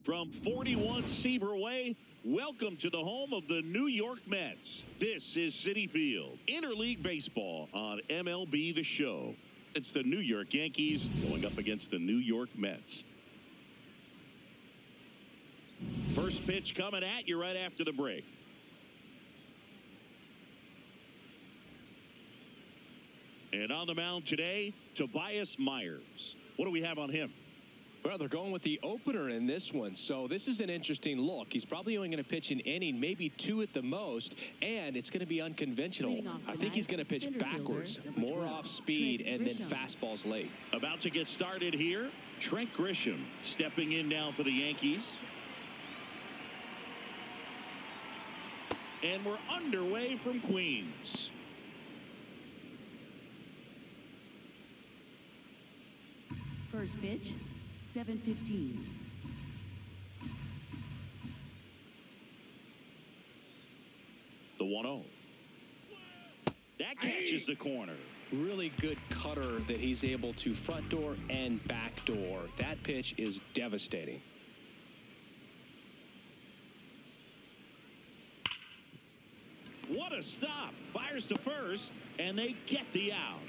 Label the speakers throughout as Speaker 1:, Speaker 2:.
Speaker 1: From 41 Seaver Way, welcome to the home of the New York Mets. This is Citi Field, interleague baseball on MLB The Show. It's the New York Yankees going up against the New York Mets. First pitch coming at you right after the break. And on the mound today, Tobias Myers. What do we have on him?
Speaker 2: Well, they're going with the opener in this one, so this is an interesting look. He's probably only going to pitch an inning, maybe two at the most, and it's going to be unconventional. I think he's going to pitch backwards, more off speed, and then fastballs late.
Speaker 1: About to get started here, Trent Grisham stepping in now for the Yankees. And we're underway from Queens.
Speaker 3: First pitch, 7:15.
Speaker 1: The 1-0. That catches the corner.
Speaker 2: Really good cutter that he's able to front door and back door. That pitch is devastating.
Speaker 1: What a stop. Fires to first, and they get the out.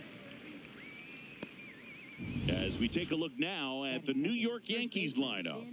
Speaker 1: As we take a look now at the New York Yankees lineup.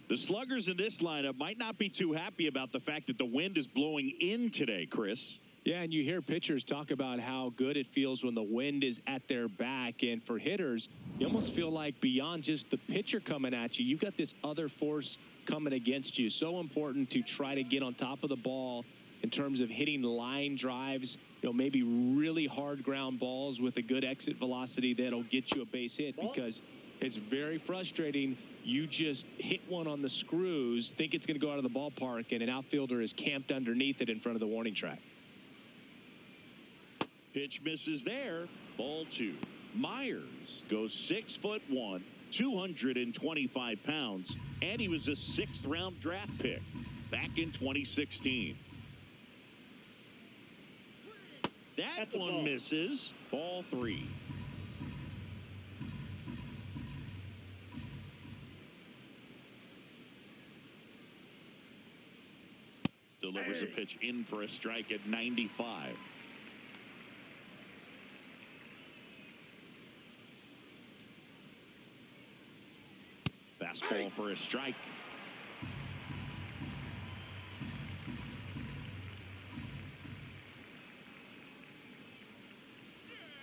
Speaker 1: The sluggers in this lineup might not be too happy about the fact that the wind is blowing in today, Chris.
Speaker 2: Yeah, and you hear pitchers talk about how good it feels when the wind is at their back. And for hitters, you almost feel like beyond just the pitcher coming at you, you've got this other force coming against you. So important to try to get on top of the ball in terms of hitting line drives, maybe really hard ground balls with a good exit velocity that'll get you a base hit, because it's very frustrating. You just hit one on the screws, think it's going to go out of the ballpark, and an outfielder is camped underneath it in front of the warning track.
Speaker 1: Pitch misses there. Ball two. Myers goes 6'1", 225 pounds, and he was a 6th round draft pick back in 2016. That one misses. Ball three. Delivers a pitch in for a strike at 95. Fastball for a strike.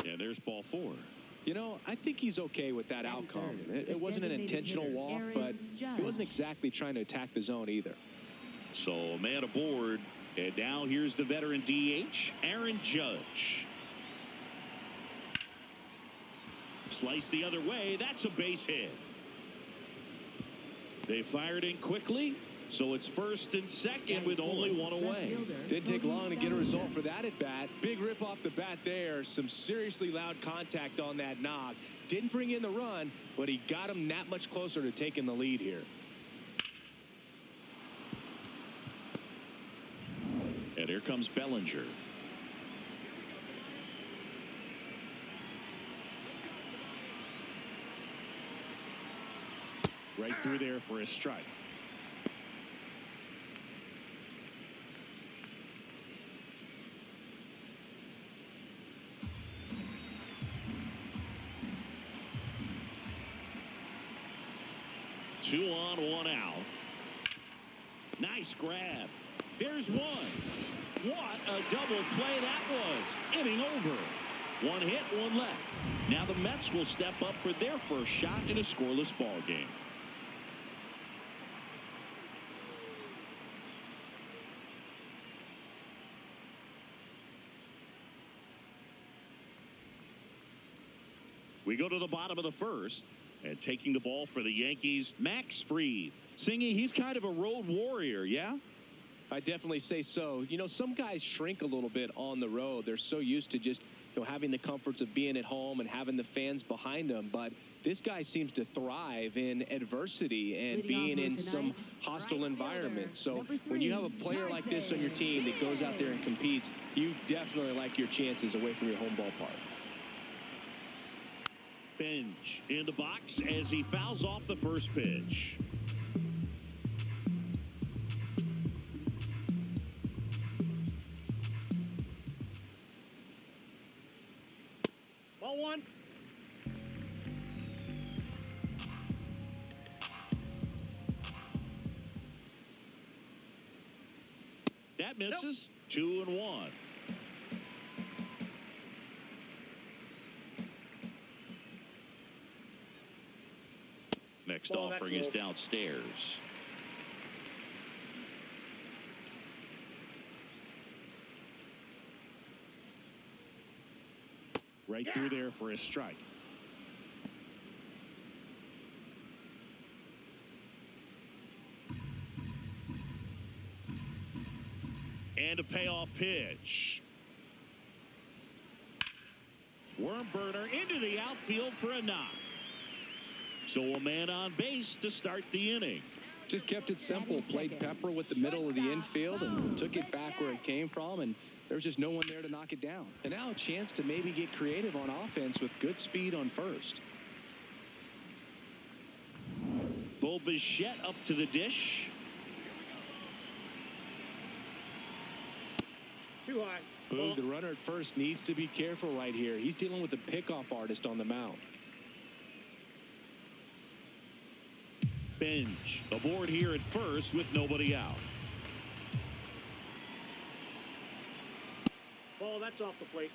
Speaker 1: And there's ball four.
Speaker 2: I think he's okay with that outcome. It wasn't an intentional walk, but he wasn't exactly trying to attack the zone either.
Speaker 1: So a man aboard. And now here's the veteran DH, Aaron Judge. Slice the other way. That's a base hit. They fired in quickly. So it's first and second with only one away.
Speaker 2: Didn't take long to get a result for that at bat. Big rip off the bat there. Some seriously loud contact on that knock. Didn't bring in the run, but he got him that much closer to taking the lead here.
Speaker 1: And here comes Bellinger. Right through there for a strike. Two on, one out. Nice grab. There's one. What a double play that was. Inning over. One hit, one left. Now the Mets will step up for their first shot in a scoreless ball game. We go to the bottom of the first, and taking the ball for the Yankees, Max Fried. Singy, he's kind of a road warrior, yeah?
Speaker 2: I definitely say so. Some guys shrink a little bit on the road. They're so used to just having the comforts of being at home and having the fans behind them. But this guy seems to thrive in adversity and being in some hostile environment. So when you have a player like this on your team that goes out there and competes, you definitely like your chances away from your home ballpark.
Speaker 1: Bench in the box as he fouls off the first pitch. That misses. 2-1. Next offering is downstairs. Right through there for a strike. And a payoff pitch. Worm burner into the outfield for a knock. So a man on base to start the inning.
Speaker 2: Just kept it simple. Played pepper with the middle of the infield and took it back where it came from. And there was just no one there to knock it down. And now a chance to maybe get creative on offense with good speed on first.
Speaker 1: Bo Bichette up to the dish.
Speaker 4: Too high.
Speaker 2: Boog, the runner at first needs to be careful right here. He's dealing with a pickoff artist on the mound.
Speaker 1: Bench aboard here at first with nobody out.
Speaker 4: Ball, that's off the plate.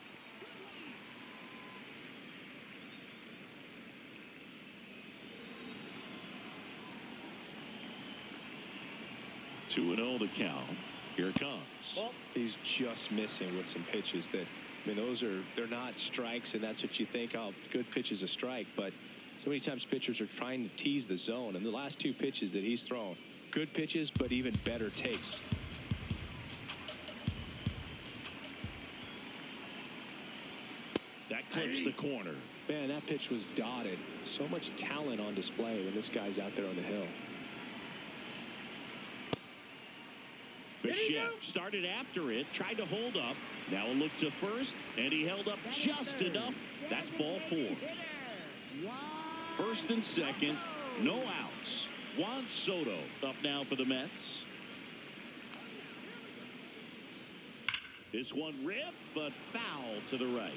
Speaker 1: Two 2-0 the count. Here it comes.
Speaker 4: Ball.
Speaker 2: He's just missing with some pitches that, I mean, they're not strikes, and that's what you think, oh, good pitch is a strike. But so many times pitchers are trying to tease the zone, and the last two pitches that he's thrown, good pitches, but even better takes.
Speaker 1: That clips the corner.
Speaker 2: Man, that pitch was dotted. So much talent on display when this guy's out there on the hill.
Speaker 1: Bichette started after it, tried to hold up. Now a look to first, and he held up just enough. That's ball 4. First and second, no outs. Juan Soto up now for the Mets. This one ripped, but foul to the right.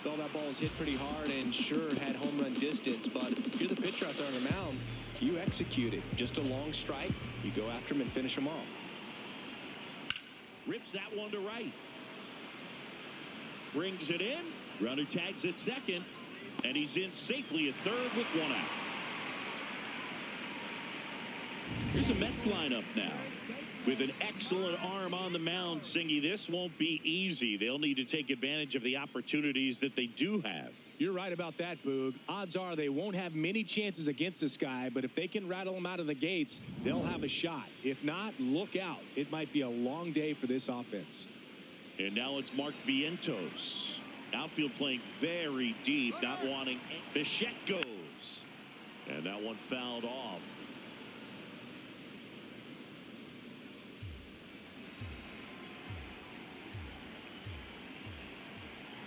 Speaker 2: Well, that ball was hit pretty hard and sure had home run distance, but if you're the pitcher out there on the mound, you execute it. Just a long strike, you go after him and finish him off.
Speaker 1: Rips that one to right. Brings it in. Runner tags at second, and he's in safely at third with one out. Here's a Mets lineup now. With an excellent arm on the mound, Singy, this won't be easy. They'll need to take advantage of the opportunities that they do have.
Speaker 2: You're right about that, Boog. Odds are they won't have many chances against this guy, but if they can rattle him out of the gates, they'll have a shot. If not, look out. It might be a long day for this offense.
Speaker 1: And now it's Mark Vientos. Outfield playing very deep, not wanting. Bichette goes. And that one fouled off.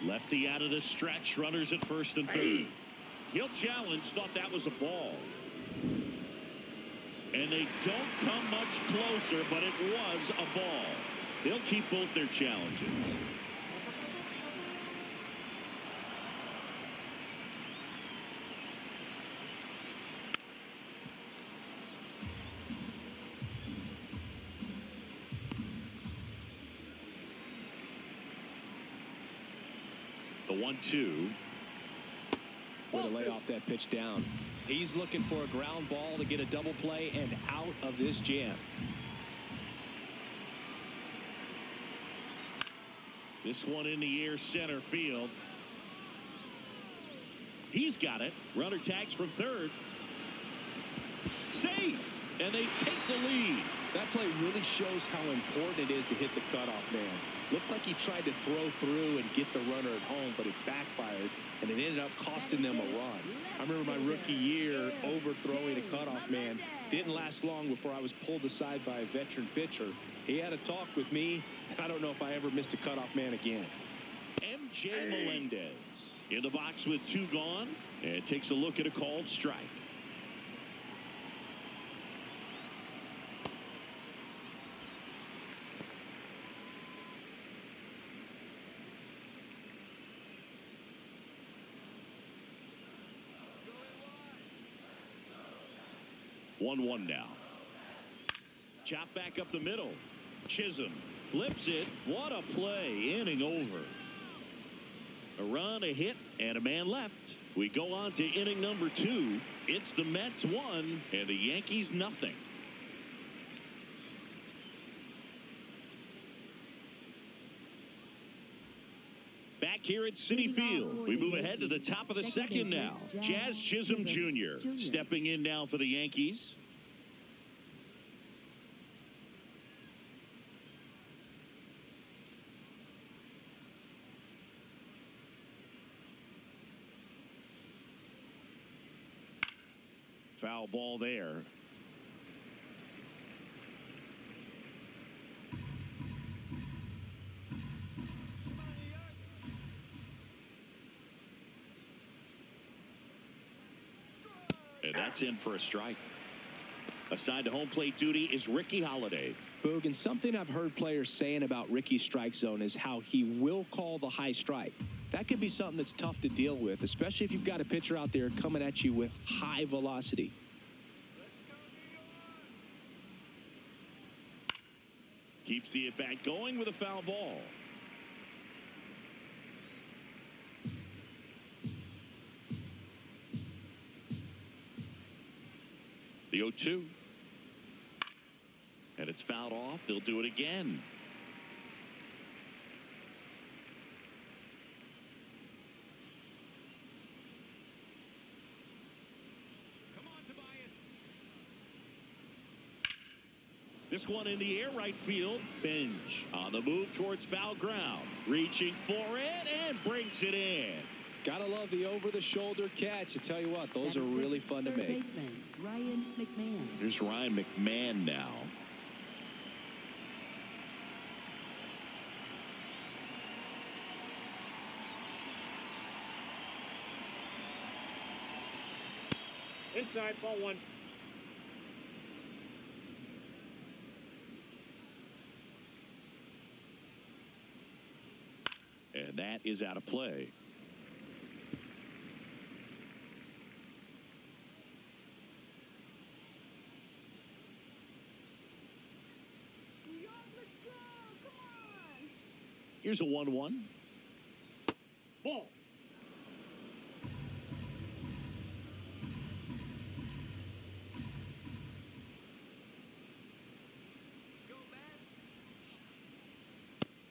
Speaker 1: Lefty out of the stretch. Runners at first and third. He'll challenge. Thought that was a ball. And they don't come much closer, but it was a ball. They'll keep both their challenges. The 1-2.
Speaker 2: Way to lay off that pitch down. He's looking for a ground ball to get a double play and out of this jam.
Speaker 1: This one in the air center field. He's got it. Runner tags from third. Safe. And they take the lead.
Speaker 2: That play really shows how important it is to hit the cutoff man. Looked like he tried to throw through and get the runner at home, but it backfired, and it ended up costing them a run. I remember my rookie year overthrowing a cutoff man. Didn't last long before I was pulled aside by a veteran pitcher. He had a talk with me, and I don't know if I ever missed a cutoff man again.
Speaker 1: MJ Melendez in the box with 2 gone, and takes a look at a called strike. One now. Chop back up the middle. Chisholm flips it. What a play. Inning over. A run, a hit, and a man left. We go on to inning number 2. It's the Mets 1 and the Yankees nothing. Back here at Citi Field, we move ahead to the top of the second now. Jazz Chisholm Jr. stepping in now for the Yankees. Foul ball there. And that's in for a strike. Assigned to home plate duty is Ricky Holiday.
Speaker 2: Boog, and something I've heard players saying about Ricky's strike zone is how he will call the high strike. That could be something that's tough to deal with, especially if you've got a pitcher out there coming at you with high velocity.
Speaker 1: Keeps the at-bat going with a foul ball. The 0-2. And it's fouled off. They'll do it again. This one in the air, right field. Bench on the move towards foul ground. Reaching for it and brings it in.
Speaker 2: Gotta love the over-the-shoulder catch. I tell you what, those are really fun to make.
Speaker 3: Ryan McMahon.
Speaker 1: Here's Ryan McMahon now.
Speaker 4: Inside, ball 1.
Speaker 1: And that is out of play. Here's a 1-1.
Speaker 4: Ball.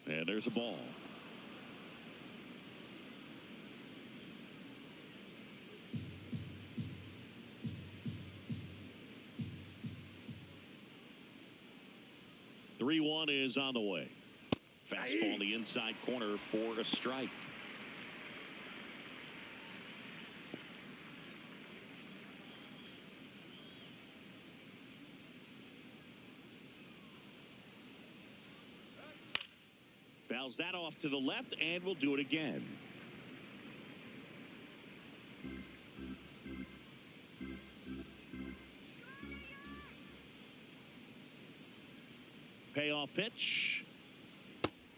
Speaker 1: And there's a ball. The 3-1 is on the way. Fastball in the inside corner for a strike. Fouls that off to the left, and we'll do it again. Payoff pitch.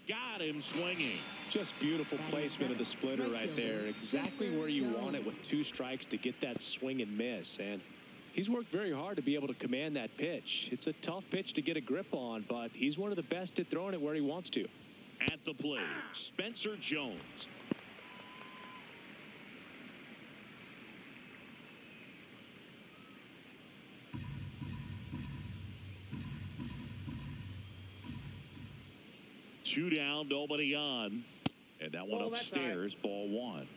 Speaker 1: Got him swinging.
Speaker 2: Just beautiful placement of the splitter right there. Exactly where you want it with 2 strikes to get that swing and miss. And he's worked very hard to be able to command that pitch. It's a tough pitch to get a grip on, but he's one of the best at throwing it where he wants to.
Speaker 1: At the plate, Spencer Jones. Two down, nobody on. And that one upstairs, ball 1.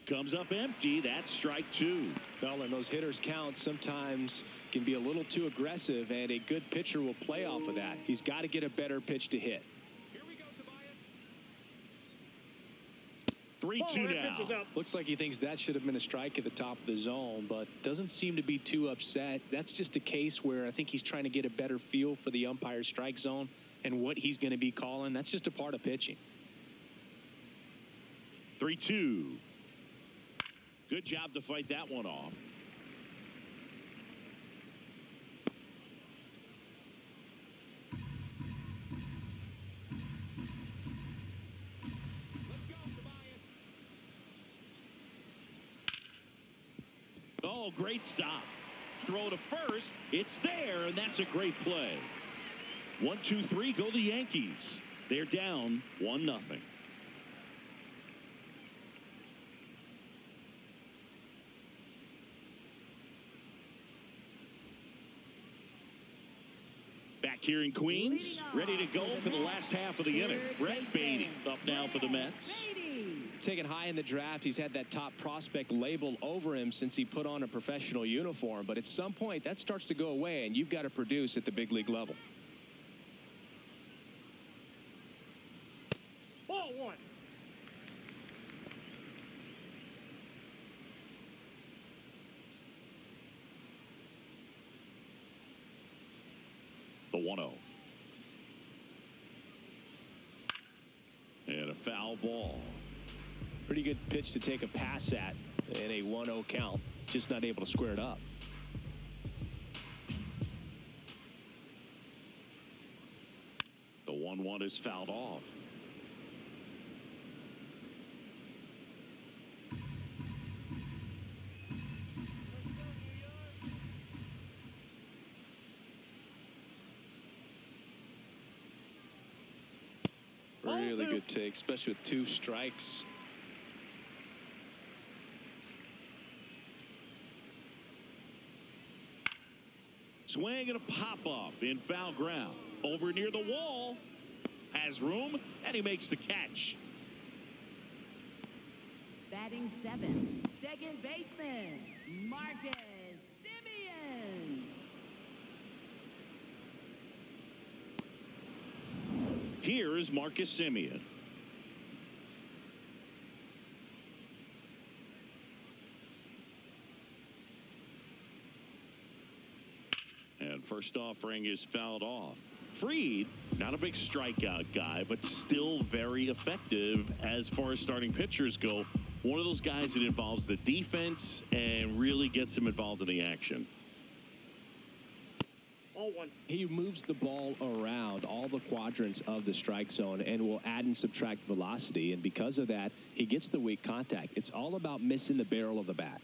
Speaker 1: Comes up empty. That's strike 2.
Speaker 2: Well, and those hitters count sometimes can be a little too aggressive, and a good pitcher will play off of that. He's got to get a better pitch to hit.
Speaker 4: Here we go, Tobias.
Speaker 1: 3-2 now.
Speaker 2: Looks like he thinks that should have been a strike at the top of the zone, but doesn't seem to be too upset. That's just a case where I think he's trying to get a better feel for the umpire's strike zone and what he's going to be calling. That's just a part of pitching.
Speaker 1: 3-2. Good job to fight that one off. Oh, great stop. Throw to first. It's there, and that's a great play. 1-2-3, go the Yankees. They're down 1-0. Back here in Queens, ready to go for the last half of the inning. Brett Beatty up now for the Mets.
Speaker 2: Taken high in the draft, he's had that top prospect label over him since he put on a professional uniform. But at some point, that starts to go away, and you've got to produce at the big league level.
Speaker 4: Ball one.
Speaker 1: The 1-0. And a foul ball.
Speaker 2: Pretty good pitch to take a pass at in a 1-0 count. Just not able to square it up.
Speaker 1: The 1-1 is fouled off.
Speaker 2: Really good take, especially with 2 strikes.
Speaker 1: Swing and a pop-up in foul ground. Over near the wall. Has room, and he makes the catch.
Speaker 3: Batting 7, second baseman, Marcus Semien.
Speaker 1: Here is Marcus Semien. And first offering is fouled off. Fried, not a big strikeout guy, but still very effective as far as starting pitchers go. One of those guys that involves the defense and really gets them involved in the action.
Speaker 4: Ball one.
Speaker 2: He moves the ball around all the quadrants of the strike zone and will add and subtract velocity. And because of that, he gets the weak contact. It's all about missing the barrel of the bat.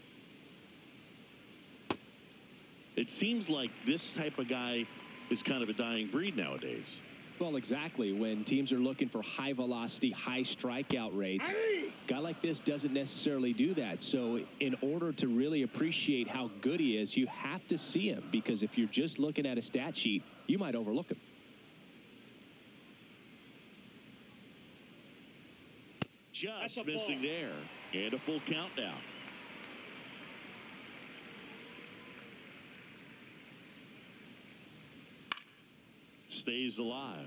Speaker 1: It seems like this type of guy is kind of a dying breed nowadays.
Speaker 2: Well, exactly. When teams are looking for high velocity, high strikeout rates, a guy like this doesn't necessarily do that. So in order to really appreciate how good he is, you have to see him, because if you're just looking at a stat sheet, you might overlook him.
Speaker 1: Just missing there. And a full count now. Stays alive.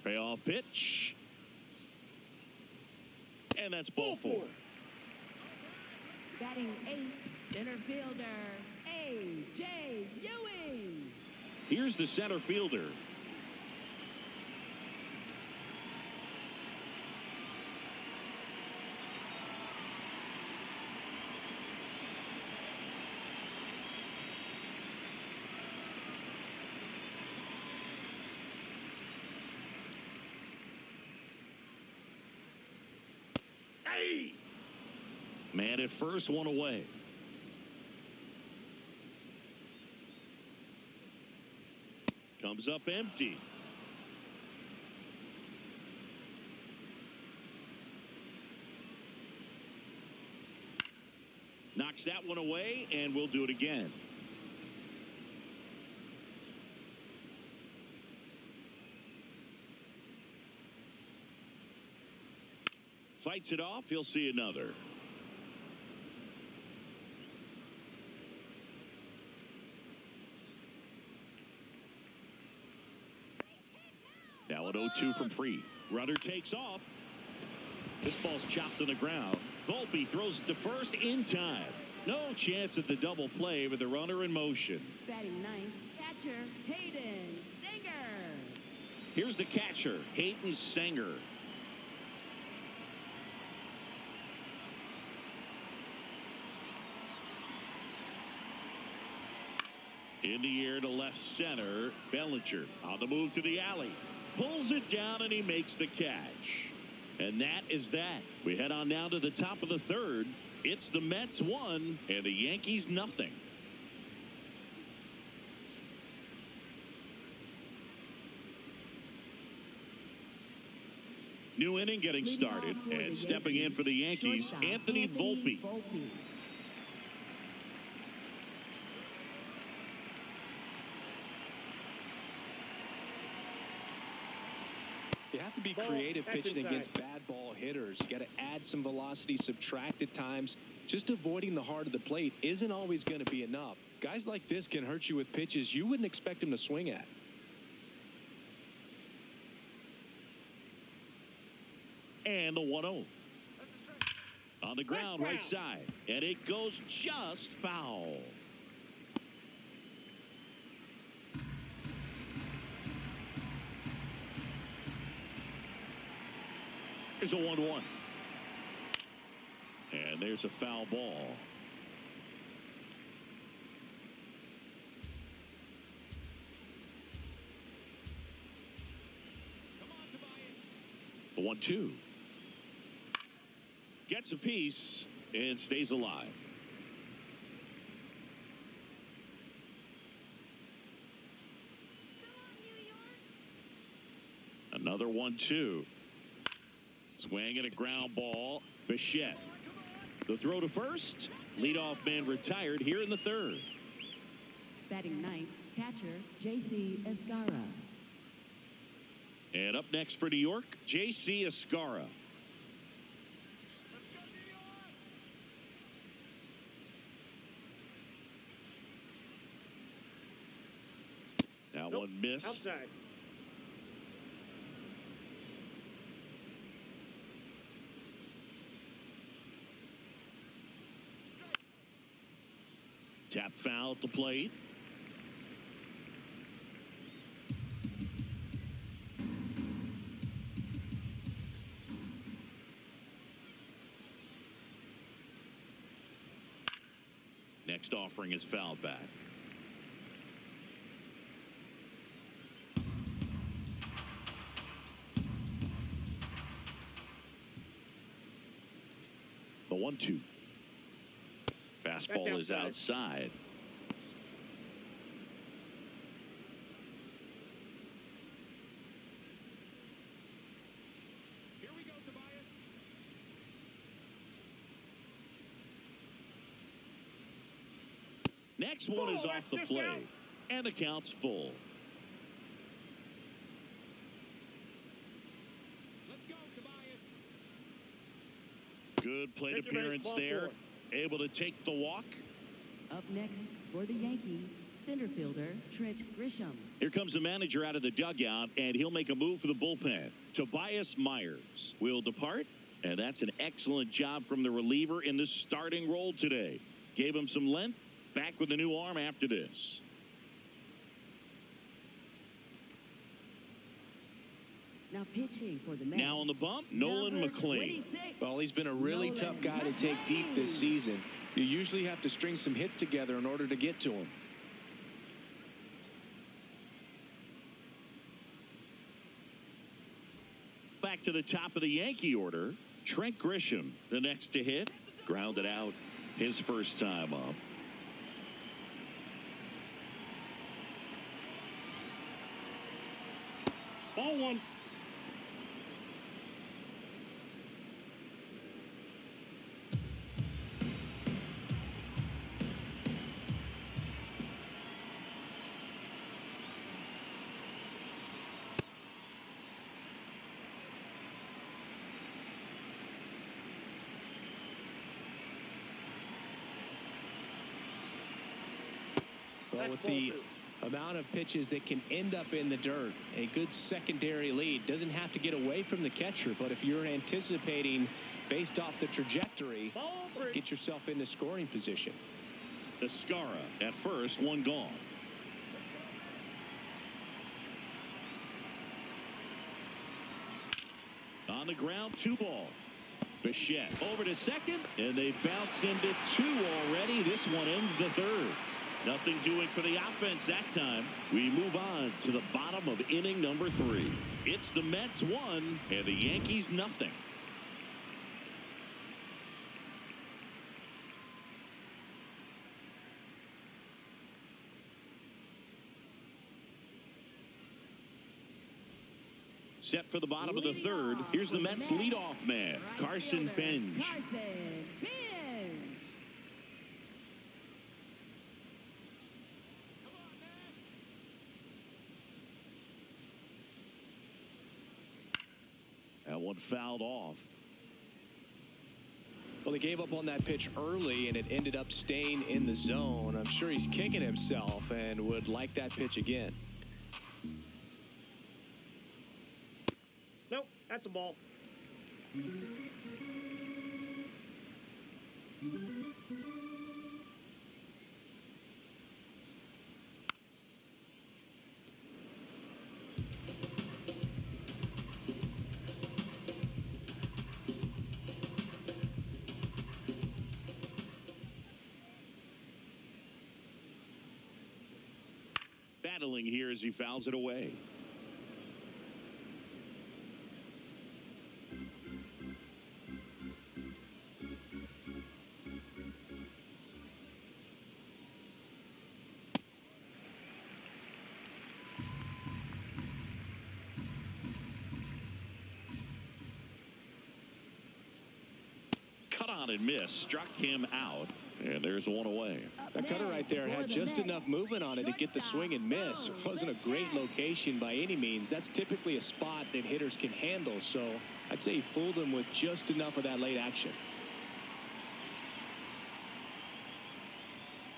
Speaker 1: Payoff pitch. And that's ball 4.
Speaker 3: Batting 8, center fielder, A.J. Ewing.
Speaker 1: Here's the center fielder. Man at first, one away. Comes up empty. Knocks that one away, and we'll do it again. Fights it off. He'll see another. Now an 0-2 from Fried. Runner takes off. This ball's chopped on the ground. Volpe throws it to first in time. No chance at the double play with the runner in motion.
Speaker 3: Batting 9, catcher, Hayden Singer.
Speaker 1: Here's the catcher, Hayden Singer. In the air to left center, Bellinger on the move to the alley. Pulls it down, and he makes the catch. And that is that. We head on now to the top of the third. It's the Mets 1 and the Yankees nothing. New inning getting started, and stepping in for the Yankees, Anthony Volpe.
Speaker 2: You have to be creative pitching against bad ball hitters. You got to add some velocity, subtract at times. Just avoiding the heart of the plate isn't always going to be enough. Guys like this can hurt you with pitches you wouldn't expect them to swing at.
Speaker 1: And the 1-0. On the ground, right side. And it goes just foul. There's a 1-1. And there's a foul ball. The 1-2. Gets a piece and stays alive. Another 1-2. Swing and a ground ball. Bichette. The throw to first. Leadoff man retired here in the third.
Speaker 3: Batting ninth, catcher J.C. Escara.
Speaker 1: And up next for New York, J.C. Escara. That one missed.
Speaker 4: Outside.
Speaker 1: Tap foul at the plate. Next offering is fouled back. The 1-2. Fastball is outside.
Speaker 4: Here we go, Tobias.
Speaker 1: Next one is off the play. And the count's full.
Speaker 4: Let's go, Tobias.
Speaker 1: Good plate
Speaker 4: Take your
Speaker 1: appearance
Speaker 4: ball
Speaker 1: there.
Speaker 4: forward.
Speaker 1: Able to take the walk.
Speaker 3: Up next for the Yankees, center fielder Trent Grisham.
Speaker 1: Here comes the manager out of the dugout, and he'll make a move for the bullpen. Tobias Myers will depart, and that's an excellent job from the reliever in the starting role today. Gave him some length. Back with a new arm after this.
Speaker 3: Now pitching for the Mets.
Speaker 1: Now on the bump, Nolan
Speaker 3: Number
Speaker 1: McLean.
Speaker 3: 26.
Speaker 2: Well, he's been a really
Speaker 3: Nolan
Speaker 2: tough guy to take deep this season. You usually have to string some hits together in order to get to him.
Speaker 1: Back to the top of the Yankee order. Trent Grisham, the next to hit. Grounded out his first time up.
Speaker 4: Ball 1.
Speaker 2: Well, with the amount of pitches that can end up in the dirt, a good secondary lead doesn't have to get away from the catcher, but if you're anticipating based off the trajectory, get yourself into scoring position.
Speaker 1: Escara at first, one gone. On the ground, 2 ball. Bichette over to second, and they bounce into 2 already. This one ends the third. Nothing doing for the offense that time. We move on to the bottom of inning number 3. It's the Mets 1 and the Yankees nothing. Set for the bottom of the 3rd. Here's the Mets leadoff man, Carson Bench. That one fouled off.
Speaker 2: Well, he gave up on that pitch early, and it ended up staying in the zone. I'm sure he's kicking himself and would like that pitch again.
Speaker 4: Nope, that's a ball.
Speaker 1: Battling here as he fouls it away. Cut on and miss. Struck him out. And there's one away.
Speaker 2: That cutter right there had just enough movement on it to get the swing and miss. It wasn't a great location by any means. That's typically a spot that hitters can handle. So I'd say he fooled him with just enough of that late action.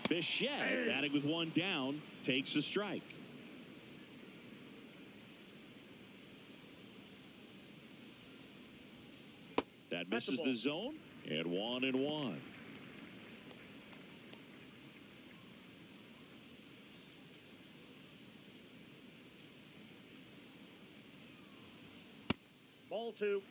Speaker 1: Bichette, batting with one down, takes a strike. That misses the zone. And 1-1.
Speaker 4: Ball 2.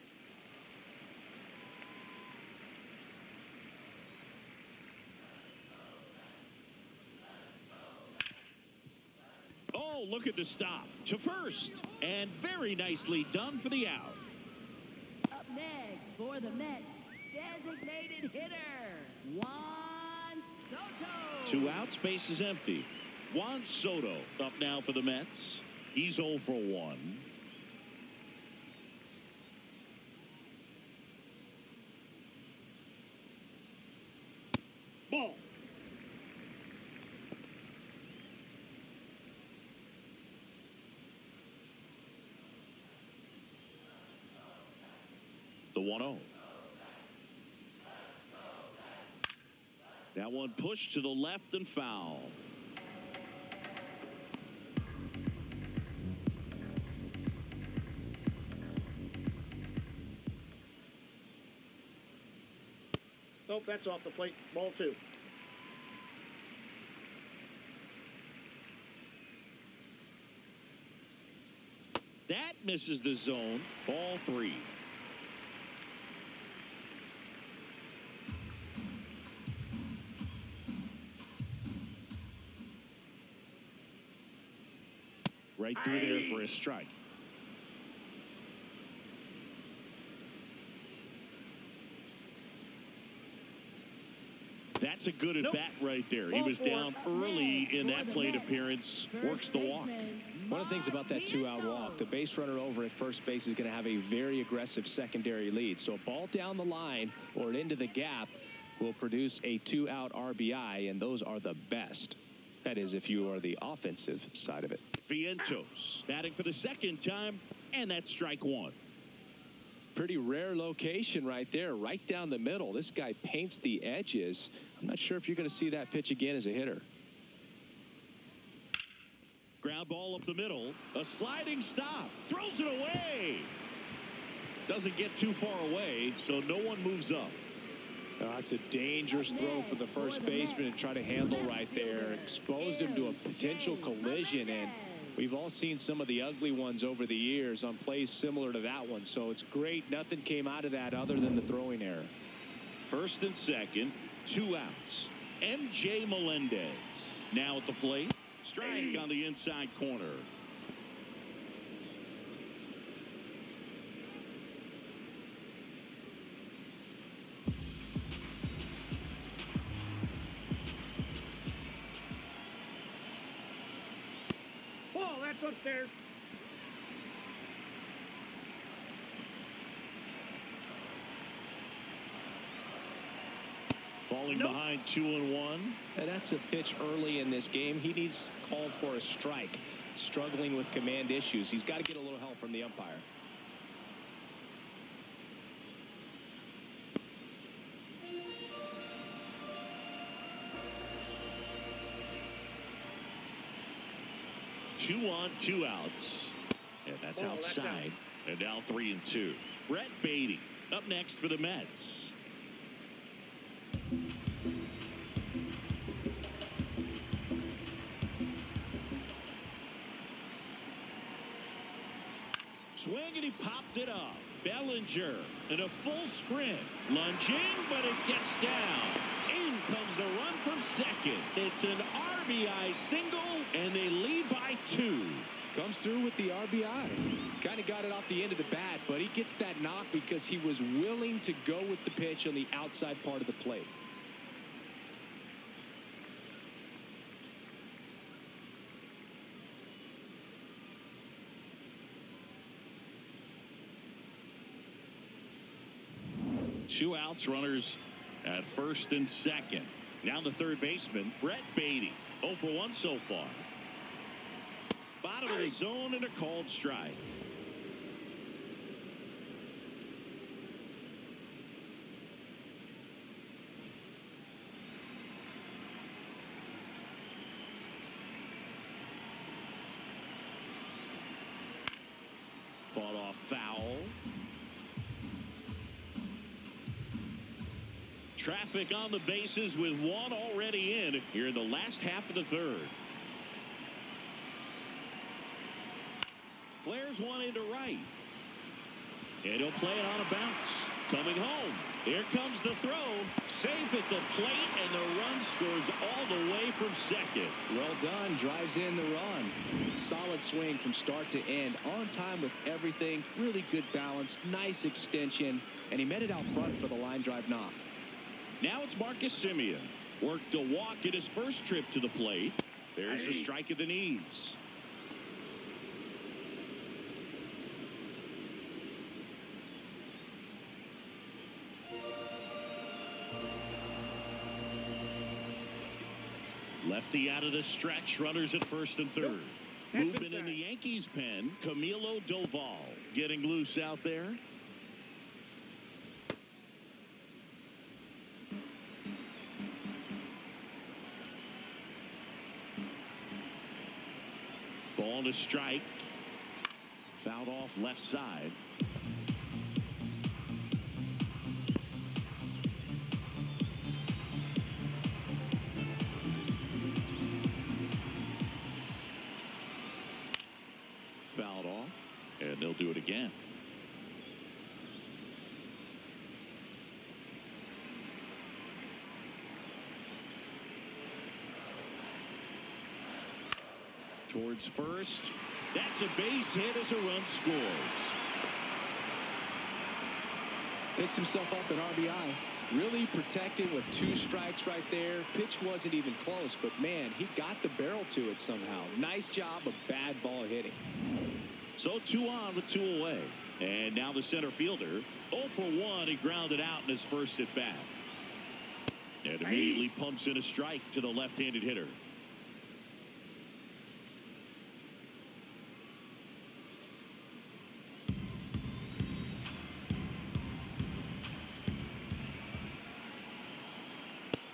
Speaker 1: Oh, look at the stop to first, and very nicely done for the out.
Speaker 3: Up next for the Mets, designated hitter, Juan Soto.
Speaker 1: 2 outs, base is empty. Juan Soto up now for the Mets. He's 0 for 1.
Speaker 4: Ball.
Speaker 1: The 1-0. That one pushed to the left and foul.
Speaker 4: Nope, that's off the plate. Ball 2.
Speaker 1: That misses the zone. Ball 3. Right through there for a strike. That's a good at bat right there. He was down early in that plate appearance. Works the walk.
Speaker 2: One of the things about that 2-out walk, the base runner over at first base is going to have a very aggressive secondary lead. So a ball down the line or into the gap will produce a 2-out RBI, and those are the best. That is, if you are the offensive side of it.
Speaker 1: Vientos batting for the second time, and that's strike 1.
Speaker 2: Pretty rare location right there, right down the middle. This guy paints the edges. I'm not sure if you're going to see that pitch again as a hitter.
Speaker 1: Ground ball up the middle. A sliding stop. Throws it away. Doesn't get too far away, so no one moves up.
Speaker 2: That's a dangerous throw for the first baseman to try to handle right there. Exposed him to a potential collision, and we've all seen some of the ugly ones over the years on plays similar to that one. So it's great. Nothing came out of that other than the throwing error.
Speaker 1: First and second, 2 outs. MJ Melendez. Now at the plate. Strike on the inside corner.
Speaker 4: Ball, that's upstairs.
Speaker 1: Falling behind 2-1.
Speaker 2: And that's a pitch early in this game. He needs called for a strike. Struggling with command issues. He's got to get a little help from the umpire.
Speaker 1: Two on, 2 outs. And that's outside. And now 3-2. Brett Beatty up next for the Mets. Swing and he popped it up. Bellinger in a full sprint. Lunging, but it gets down. In comes the run from second. It's an RBI single, and they lead by 2.
Speaker 2: Comes through with the RBI. Kind of got it off the end of the bat, but he gets that knock because he was willing to go with the pitch on the outside part of the plate.
Speaker 1: Two outs, runners at first and second. Now the third baseman, Brett Beatty. 0 for 1 so far. Bottom of the zone and a called strike. Fought off foul. Traffic on the bases with one already in here in the last half of the third. Flares one into right. And he'll play it on a bounce. Coming home. Here comes the throw. Safe at the plate, and the run scores all the way from second.
Speaker 2: Well done. Drives in the run. Solid swing from start to end. On time with everything. Really good balance. Nice extension. And he met it out front for the line drive knock.
Speaker 1: Now it's Marcus Semien. Worked a walk at his first trip to the plate. There's a strike at the knees. Lefty out of the stretch. Runners at first and third. Movement in the Yankees pen. Camilo Doval getting loose out there. Ball to strike. Fouled off left side. Fouled off, and they'll do it again. Towards first. That's a base hit as a run scores.
Speaker 2: Picks himself up an RBI. Really protected with 2 strikes right there. Pitch wasn't even close, but man, he got the barrel to it somehow. Nice job of bad ball hitting.
Speaker 1: So 2 on with 2 away. And now the center fielder. 0 for 1. He grounded out in his first at bat. And immediately pumps in a strike to the left-handed hitter.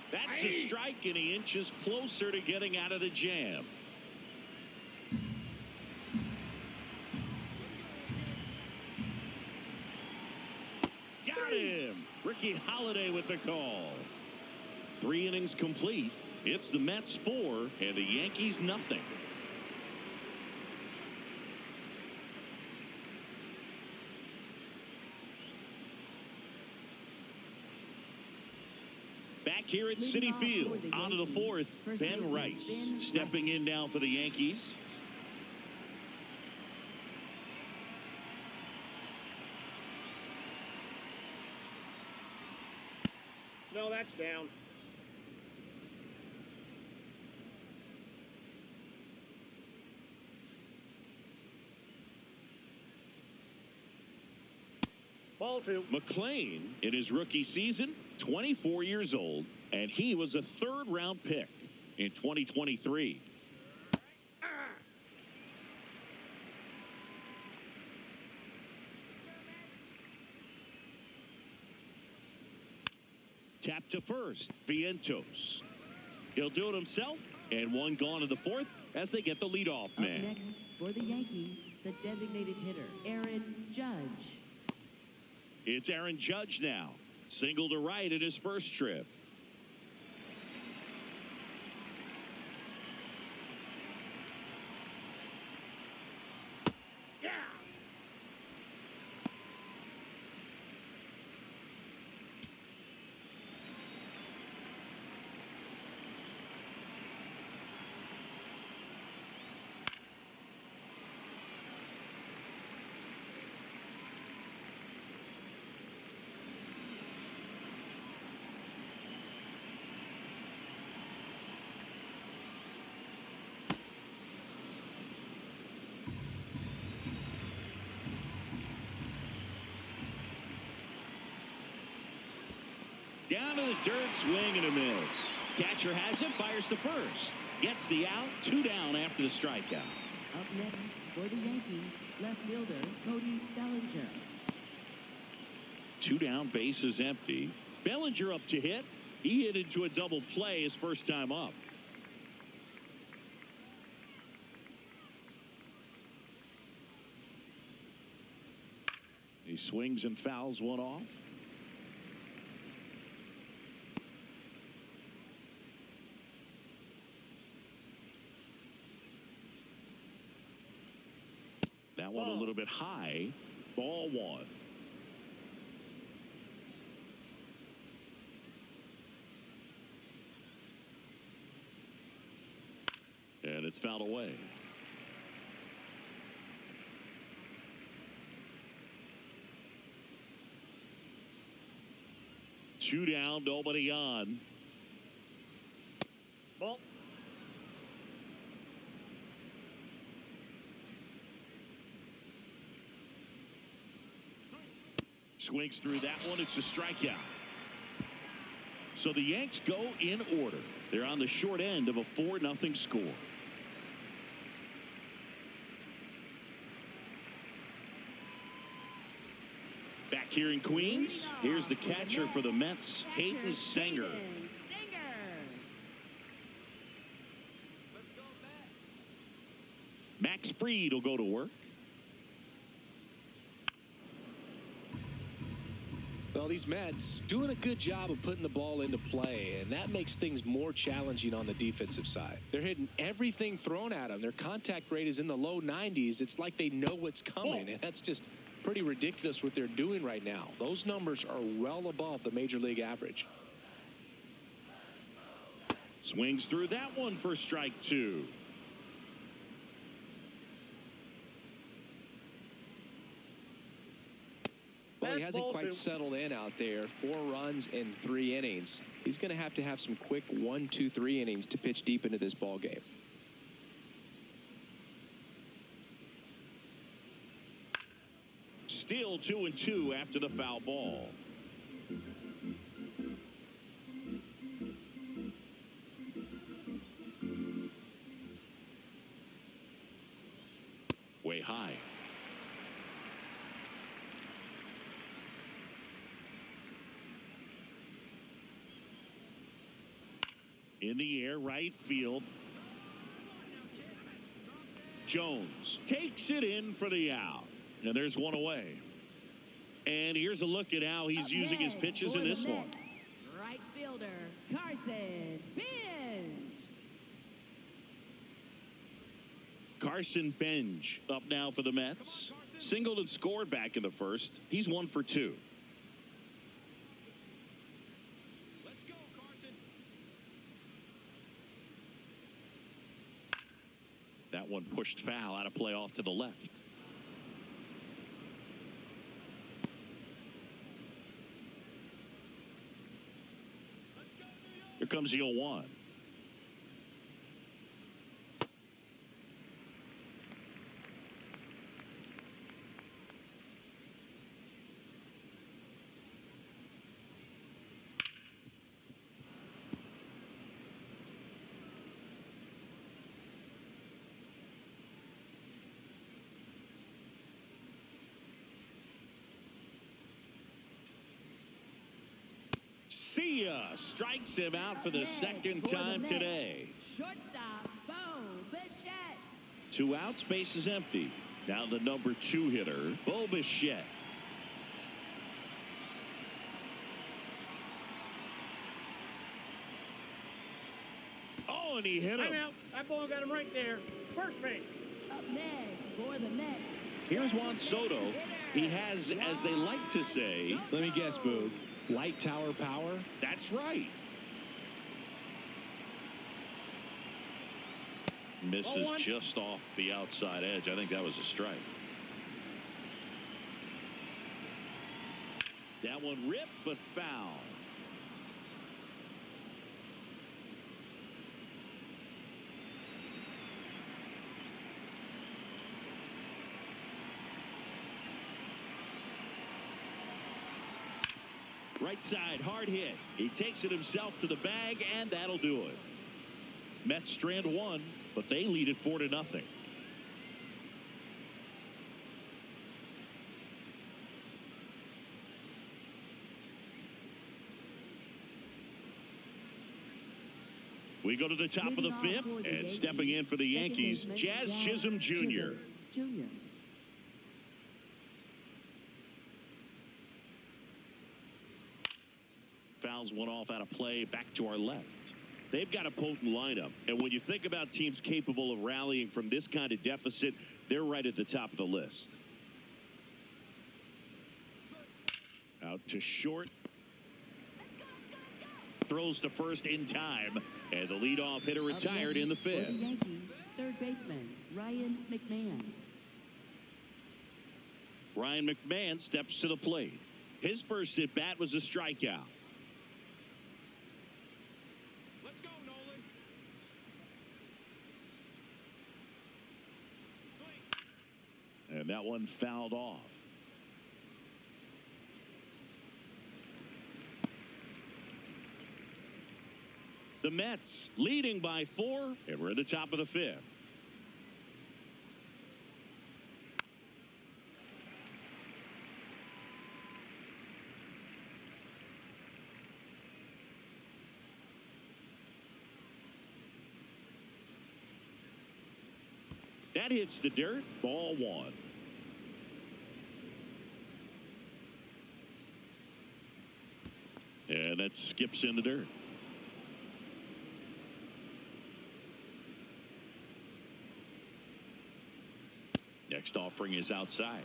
Speaker 1: That's a strike, and he inches closer to getting out of the jam. Got him. Ricky Holiday with the call. 3 innings complete. It's the Mets 4 and the Yankees nothing. Back here at Citi Field. On to the fourth, Ben Rice stepping in now for the Yankees.
Speaker 4: No, that's down. Ball two.
Speaker 1: McClain, in his rookie season, 24 years old, and he was a third-round pick in 2023. Tap to first, Vientos. He'll do it himself, and one gone in the fourth as they get the leadoff
Speaker 3: Up
Speaker 1: man.
Speaker 3: next for the Yankees, the designated hitter, Aaron Judge.
Speaker 1: It's Aaron Judge now. Single to right in his first trip.
Speaker 4: Yeah.
Speaker 1: Down to the dirt, swing and a miss. Catcher has it, fires to first. Gets the out, 2 down after the strikeout.
Speaker 3: Up next for the Yankees, left fielder, Cody Bellinger.
Speaker 1: 2 down, base is empty. Bellinger up to hit. He hit into a double play his first time up. He swings and fouls one off. That one a little bit high. Ball one. And it's fouled away. Two down, nobody on.
Speaker 4: Ball.
Speaker 1: Swings through that one. It's a strikeout. So the Yanks go in order. They're on the short end of a 4-0 score. Back here in Queens, here's the catcher for the Mets, Hayden Sanger. Max Fried will go to work.
Speaker 2: Well, these Mets doing a good job of putting the ball into play, and that makes things more challenging on the defensive side. They're hitting everything thrown at them. Their contact rate is in the low 90s. It's like they know what's coming, and that's just pretty ridiculous what they're doing right now. Those numbers are well above the major league average.
Speaker 1: Swings through that one for strike 2.
Speaker 2: Well, he hasn't quite settled in out there. 4 runs in 3 innings. He's going to have some quick 1, 2, 3 innings to pitch deep into this ball game.
Speaker 1: Still 2-2 after the foul ball. Way high. In the air, right field. Jones takes it in for the out. And there's one away. And here's a look at how he's using his pitches in this one.
Speaker 3: Right fielder, Carson Bench.
Speaker 1: Carson Bench up now for the Mets. Singled and scored back in the first. He's 1 for 2. That one pushed foul, out of play off to the left. Here comes the 0-1. See ya. Strikes him out for the second time today.
Speaker 3: Shortstop, Bo Bichette.
Speaker 1: 2 outs, base is empty. Now the number 2 hitter, Bo Bichette. Oh, and he hit him.
Speaker 4: I'm out. That ball got him right there. First base.
Speaker 3: Up next for the Mets.
Speaker 1: Here's Juan Soto. He has, as they like to say,
Speaker 2: Let me guess, Boog. Light tower power?
Speaker 1: that's right. Misses
Speaker 4: 0-1.
Speaker 1: just off the outside edge. I think that was a strike. That one ripped, but foul. Right side, hard hit. He takes it himself to the bag, and that'll do it. Mets strand 1, but they lead it 4-0. We go to the top of the 5th, and stepping in for the Yankees, Jazz Chisholm Jr. Fouls one off out of play, back to our left. They've got a potent lineup, and when you think about teams capable of rallying from this kind of deficit, they're right at the top of the list. Out to short. Throws to first in time, and the leadoff hitter retired in the 5th.
Speaker 3: For the Yankees, third baseman Ryan McMahon.
Speaker 1: Ryan McMahon steps to the plate. His first at bat was a strikeout.
Speaker 5: Let's go, Nolan. Swing.
Speaker 1: And that one fouled off. The Mets leading by 4, and we're at the top of the 5th. That hits the dirt, ball 1. And that skips in the dirt. Next offering is outside.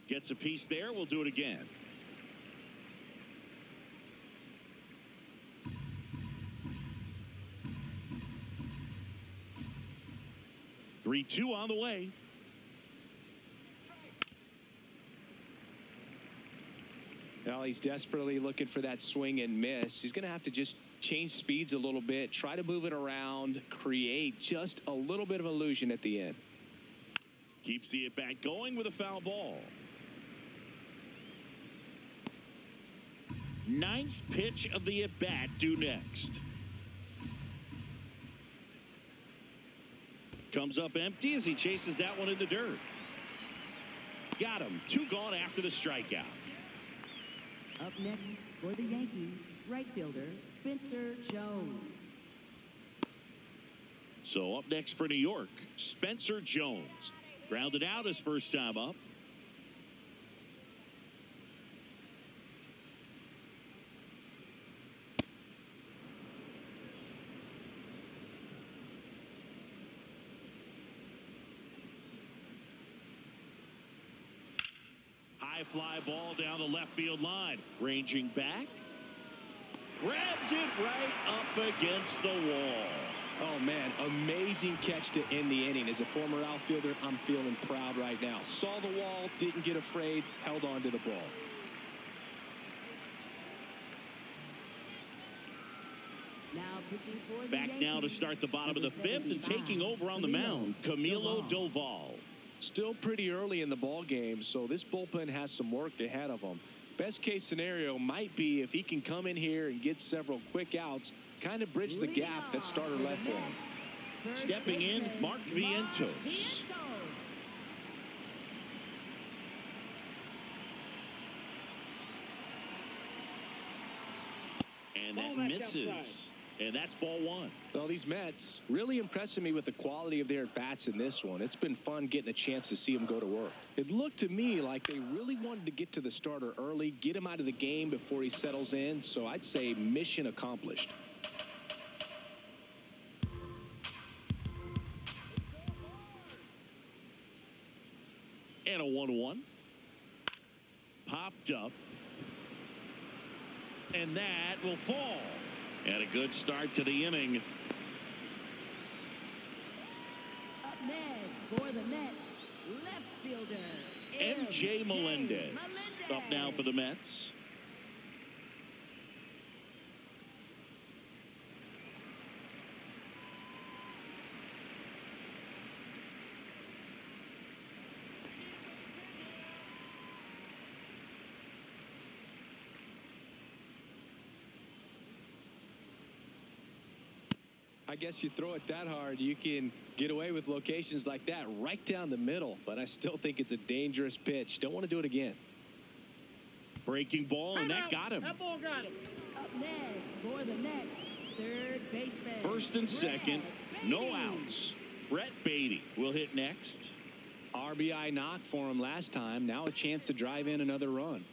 Speaker 1: Gets a piece there. We'll do it again. Three-two on the way.
Speaker 2: Well, he's desperately looking for that swing and miss. He's going to have to just change speeds a little bit, try to move it around, create just a little bit of illusion at the end.
Speaker 1: Keeps the at-bat going with a foul ball. 9th pitch of the at-bat due next. Comes up empty as he chases that one in the dirt. Got him. 2 gone after the strikeout.
Speaker 3: Up next for the Yankees, right fielder Spencer Jones.
Speaker 1: So up next for New York, Spencer Jones. Grounded out his first time up. High fly ball down the left field line. Ranging back. Grabs it right up against the wall.
Speaker 2: Oh, man, amazing catch to end the inning. As a former outfielder, I'm feeling proud right now. Saw the wall, didn't get afraid, held on to the ball.
Speaker 3: Now pitching for the
Speaker 1: Back
Speaker 3: Yankees,
Speaker 1: now to start the bottom of the fifth and taking over on the mound, Camilo Doval.
Speaker 2: Still pretty early in the ball game, so this bullpen has some work ahead of them. Best case scenario might be if he can come in here and get several quick outs, kind of bridge the gap that starter left for him.
Speaker 1: Stepping in, Mark Vientos. And that misses. And that's ball one.
Speaker 2: Well, these Mets really impressing me with the quality of their at-bats in this one. It's been fun getting a chance to see them go to work. It looked to me like they really wanted to get to the starter early, get him out of the game before he settles in. So I'd say mission accomplished.
Speaker 1: And a 1-1. Popped up. And that will fall. And a good start to the inning.
Speaker 3: Up next for the Mets, left fielder
Speaker 1: MJ Melendez. Up now for the Mets.
Speaker 2: I guess you throw it that hard, you can get away with locations like that right down the middle. But I still think it's a dangerous pitch. Don't want to do it again.
Speaker 1: Breaking ball, and that got him.
Speaker 4: That ball got him.
Speaker 3: Up next for the Mets, third baseman.
Speaker 1: First and second, no outs. Brett Beatty will hit next.
Speaker 2: RBI knock for him last time. Now a chance to drive in another run.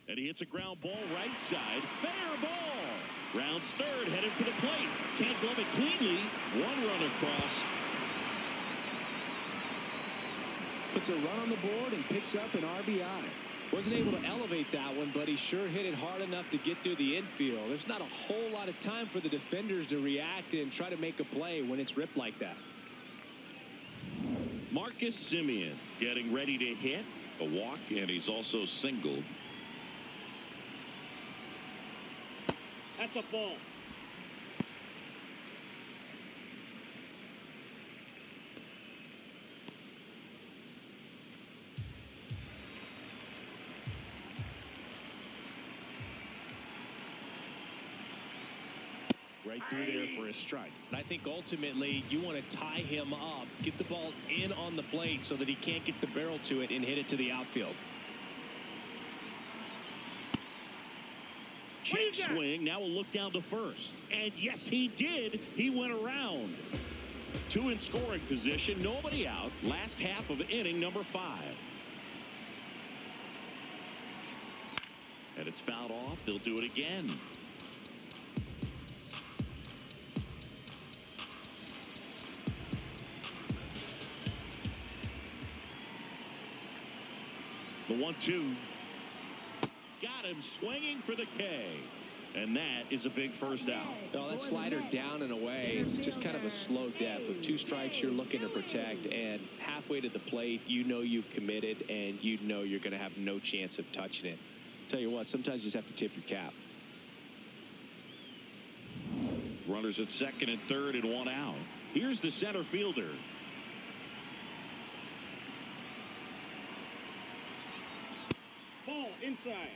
Speaker 1: And he hits a ground ball right side. Fair ball. Rounds third, headed for the plate. Can't glove it cleanly. One run across.
Speaker 2: Puts a run on the board and picks up an RBI. Wasn't able to elevate that one, but he sure hit it hard enough to get through the infield. There's not a whole lot of time for the defenders to react and try to make a play when it's ripped like that.
Speaker 1: Marcus Semien getting ready to hit. A walk, and he's also singled.
Speaker 4: That's a ball.
Speaker 1: Right through there for a strike.
Speaker 2: And I think ultimately you want to tie him up, get the ball in on the plate so that he can't get the barrel to it and hit it to the outfield.
Speaker 1: Check swing. Now we'll look down to first. And yes, he did. He went around. Two in scoring position. Nobody out. Last half of inning number 5. And it's fouled off. They'll do it again. The 1-2. Got him swinging for the K. And that is a big first out.
Speaker 2: Oh, that slider down and away. It's just kind of a slow death. With 2 strikes, you're looking to protect. And halfway to the plate, you know you've committed, and you know you're going to have no chance of touching it. Tell you what, sometimes you just have to tip your cap.
Speaker 1: Runners at second and third and 1 out. Here's the center fielder.
Speaker 4: Ball inside.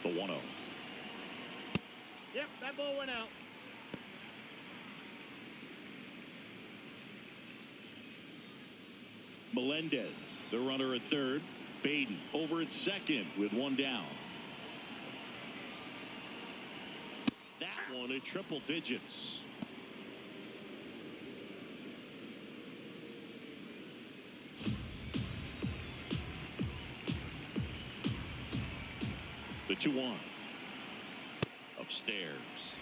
Speaker 1: The 1-0.
Speaker 4: Yep, that ball went out.
Speaker 1: Melendez, the runner at third. Beatty over at second with 1 down. now into triple digits. The 2-1. Upstairs.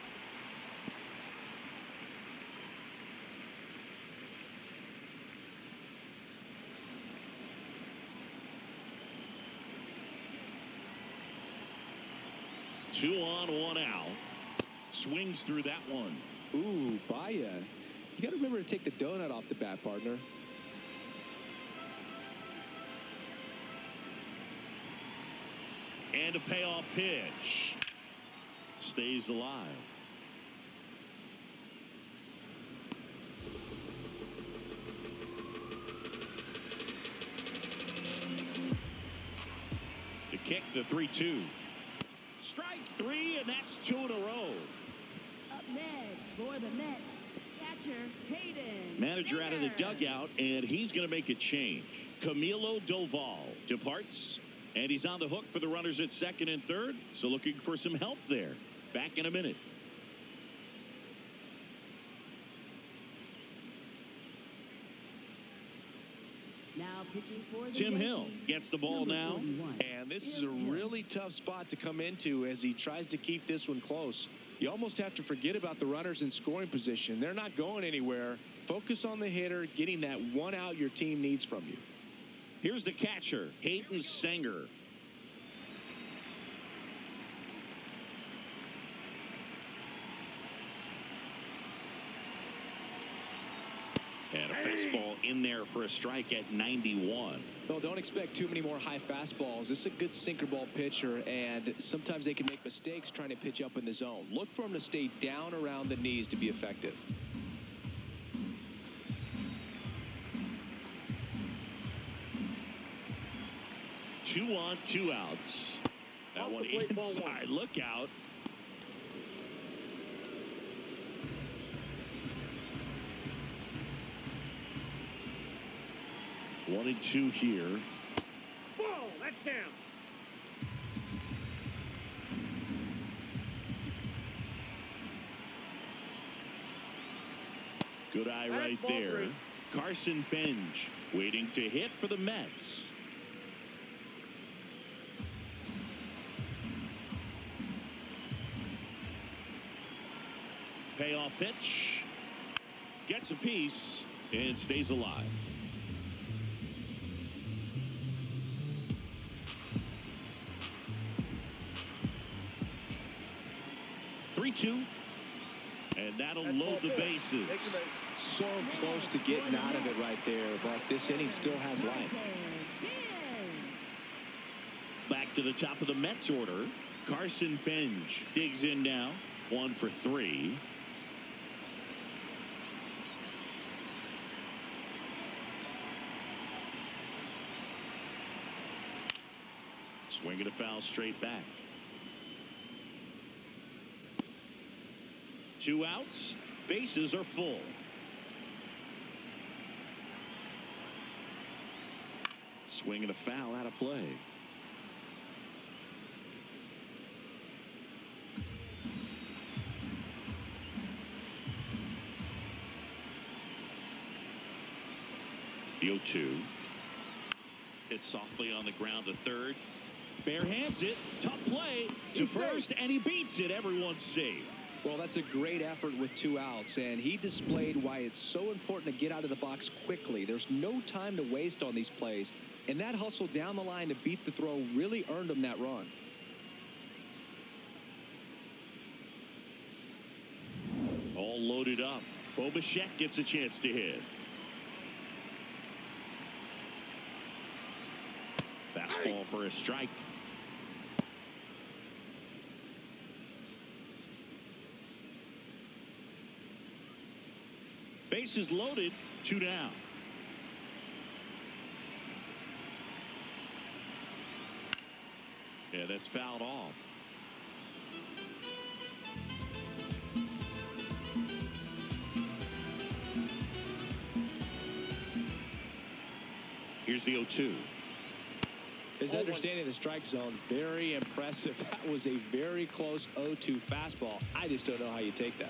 Speaker 1: Two on, one out. Swings through that one.
Speaker 2: Ooh, Baya. You got to remember to take the donut off the bat, partner.
Speaker 1: And a payoff pitch. Stays alive. To kick the 3-2. Strike three, and that's 2 in a row.
Speaker 3: Up next for the Mets, catcher Hayden.
Speaker 1: Manager out of the
Speaker 3: Singer.
Speaker 1: dugout, and he's going to make a change. Camilo Doval departs, and he's on the hook for the runners at second and third, so looking for some help there. Back in a minute.
Speaker 3: Now pitching for the
Speaker 1: Tim Hill
Speaker 3: Yankees,
Speaker 1: gets the ball
Speaker 3: number
Speaker 1: now.
Speaker 3: 41.
Speaker 2: And this is a really tough spot to come into as he tries to keep this one close. You almost have to forget about the runners in scoring position. They're not going anywhere. Focus on the hitter, getting that one out your team needs from you.
Speaker 1: Here's the catcher, Hayden Singer. And a fastball in there for a strike at 91.
Speaker 2: Well, don't expect too many more high fastballs. This is a good sinker ball pitcher, and sometimes they can make mistakes trying to pitch up in the zone. Look for him to stay down around the knees to be effective.
Speaker 1: Two on, two outs. That
Speaker 4: Off
Speaker 1: one
Speaker 4: the plate, ball
Speaker 1: inside.
Speaker 4: one.
Speaker 1: Look out. One and two here.
Speaker 4: Ball. That's down.
Speaker 1: Good eye
Speaker 4: That's
Speaker 1: right
Speaker 4: ball
Speaker 1: there.
Speaker 4: three.
Speaker 1: Carson Benj waiting to hit for the Mets. Payoff pitch. Gets a piece and stays alive. Three-two. And that'll
Speaker 4: That's
Speaker 1: load
Speaker 4: ball
Speaker 1: the
Speaker 4: two.
Speaker 1: bases.
Speaker 4: Take your base.
Speaker 2: So close to getting out of it right there, but this inning still has life.
Speaker 1: Back to the top of the Mets order. Carson Benj digs in now. 1 for 3. Swinging a foul straight back. 2 outs. Bases are full. Swinging a foul out of play. The 0-2. Hit softly on the ground to third. Bare hands it. Tough play to first, and he beats it. Everyone's safe.
Speaker 2: Well, that's a great effort with 2 outs, and he displayed why it's so important to get out of the box quickly. There's no time to waste on these plays, and that hustle down the line to beat the throw really earned him that run.
Speaker 1: All loaded up. Bo Bichette gets a chance to hit. Fastball for a strike. Bases loaded, 2 down. Yeah, that's fouled off. Here's the 0-2.
Speaker 2: His understanding of the strike zone, very impressive. That was a very close 0-2 fastball. I just don't know how you take that.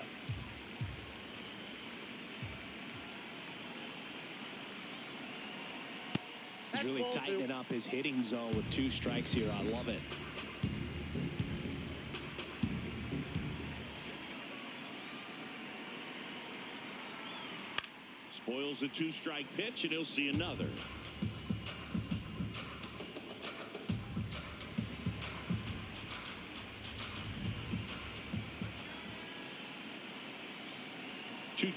Speaker 2: He's really tightening up his hitting zone with 2 strikes here. I love it.
Speaker 1: Spoils the 2-strike pitch, and he'll see another.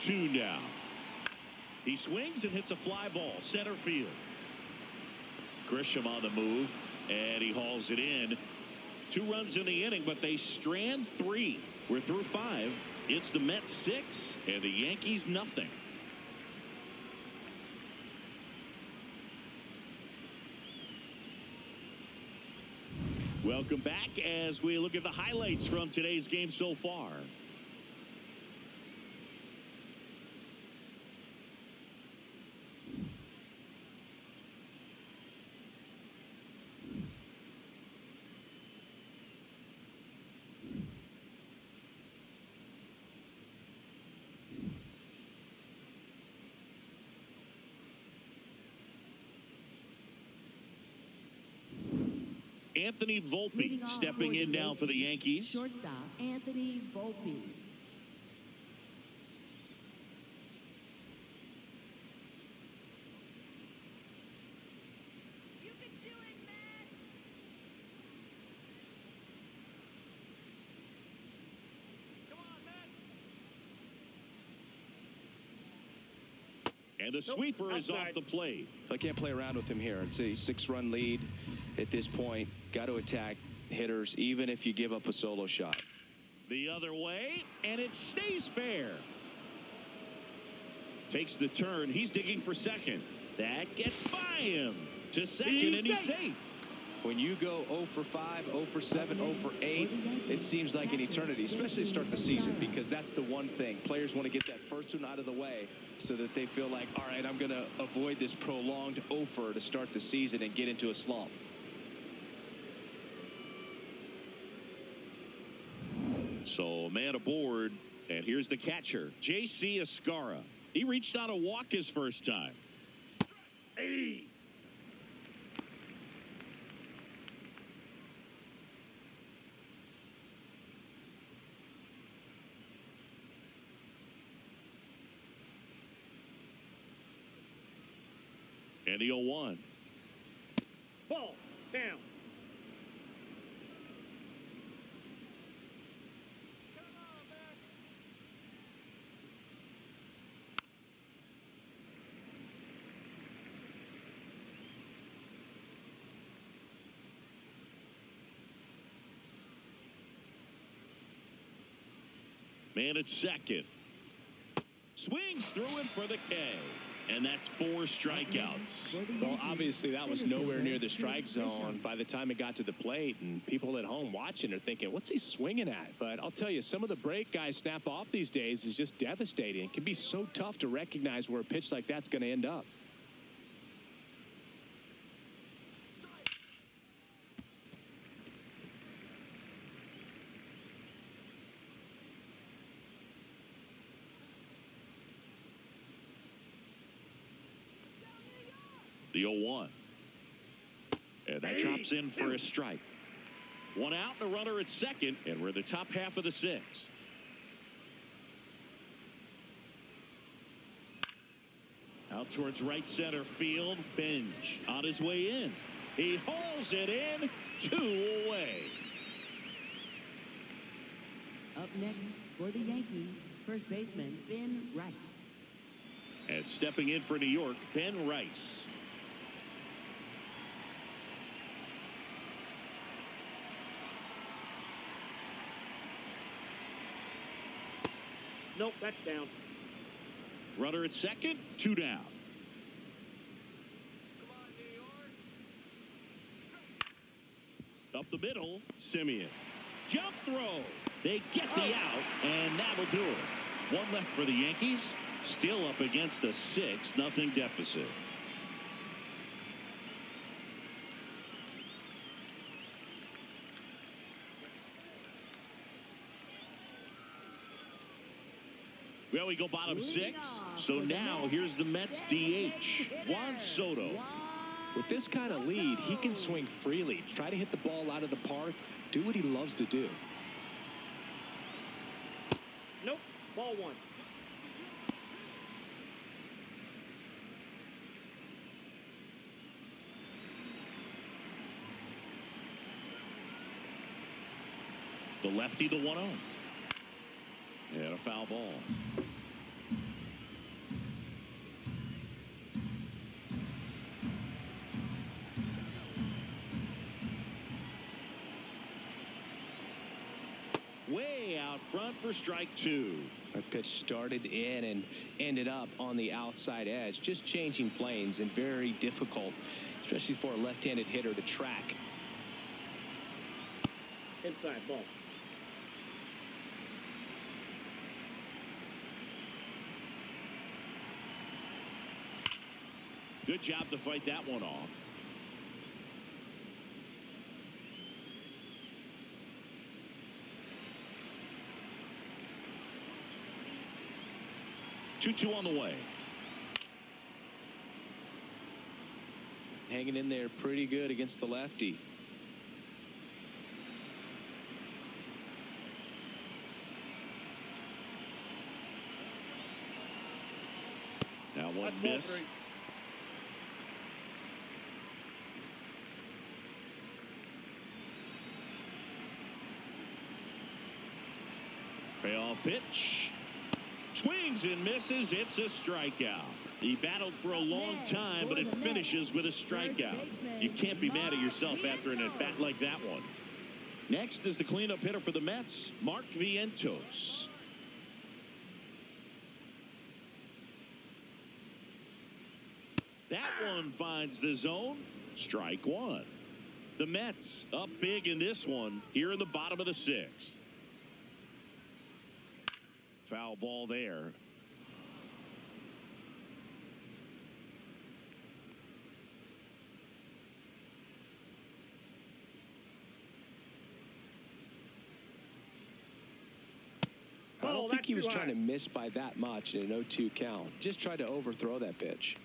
Speaker 1: Two now. He swings and hits a fly ball center field. Grisham on the move, and he hauls it in. 2 runs in the inning, but they strand 3. We're through 5. It's the Mets 6 and the Yankees nothing. Welcome back as we look at the highlights from today's game so far. Anthony Volpe stepping in now for the Yankees.
Speaker 3: Shortstop Anthony Volpe.
Speaker 1: And the sweeper is off the plate.
Speaker 2: I can't play around with him here. It's a 6-run lead at this point. Got to attack hitters, even if you give up a solo shot.
Speaker 1: The other way, and it stays fair. Takes the turn. He's digging for second. That gets by him to second, and he's safe.
Speaker 2: When you go 0 for 5, 0 for 7, 0 for 8, it seems like an eternity, especially to start the season, because that's the one thing. Players want to get that first one out of the way so that they feel like, all right, I'm going to avoid this prolonged 0 for to start the season and get into a slump.
Speaker 1: So, man aboard, and here's the catcher, J.C. Escara. He reached out a walk his first time. Hey! And the 0-1.
Speaker 4: Ball down.
Speaker 1: Man at second. Swings through it for the K. And that's 4 strikeouts.
Speaker 2: Well, obviously, that was nowhere near the strike zone by the time it got to the plate. And people at home watching are thinking, what's he swinging at? But I'll tell you, some of the break guys snap off these days is just devastating. It can be so tough to recognize where a pitch like that's going to end up.
Speaker 1: The 0-1. And that drops in for a strike. 1 out and a runner at second, and we're in the top half of the 6th. Out towards right center field. Benj on his way in. He hauls it in. 2 away.
Speaker 3: Up next for the Yankees, first baseman Ben Rice.
Speaker 1: And stepping in for New York, Ben Rice.
Speaker 4: Nope, that's down.
Speaker 1: Runner at second, 2 down. Up the middle, Simeon. Jump throw. They get the out, and that'll do it. 1 left for the Yankees. Still up against a 6-0 deficit. Well, we go bottom six. So now here's the Mets DH, Juan Soto.
Speaker 2: With this kind of lead, he can swing freely, try to hit the ball out of the park, do what he loves to do.
Speaker 4: Nope. Ball one.
Speaker 1: The lefty, the 1-0. And a foul ball. Way out front for strike two.
Speaker 2: That pitch started in and ended up on the outside edge, just changing planes, and very difficult, especially for a left-handed hitter to track.
Speaker 4: Inside ball.
Speaker 1: Good job to fight that one off. Two on the way.
Speaker 2: Hanging in there pretty good against the lefty.
Speaker 1: Now one
Speaker 4: That's ball
Speaker 1: miss.
Speaker 4: three.
Speaker 1: Payoff pitch. Swings and misses. It's a strikeout. He battled for a long time, but it finishes with a strikeout. You can't be mad at yourself after an at-bat like that one. Next is the cleanup hitter for the Mets, Mark Vientos. That one finds the zone. Strike one. The Mets up big in this one here in the bottom of the sixth. Foul ball there.
Speaker 2: I don't think
Speaker 4: that's
Speaker 2: he was
Speaker 4: too
Speaker 2: trying
Speaker 4: high.
Speaker 2: to miss by that much in an 0-2 count. Just tried to overthrow that pitch.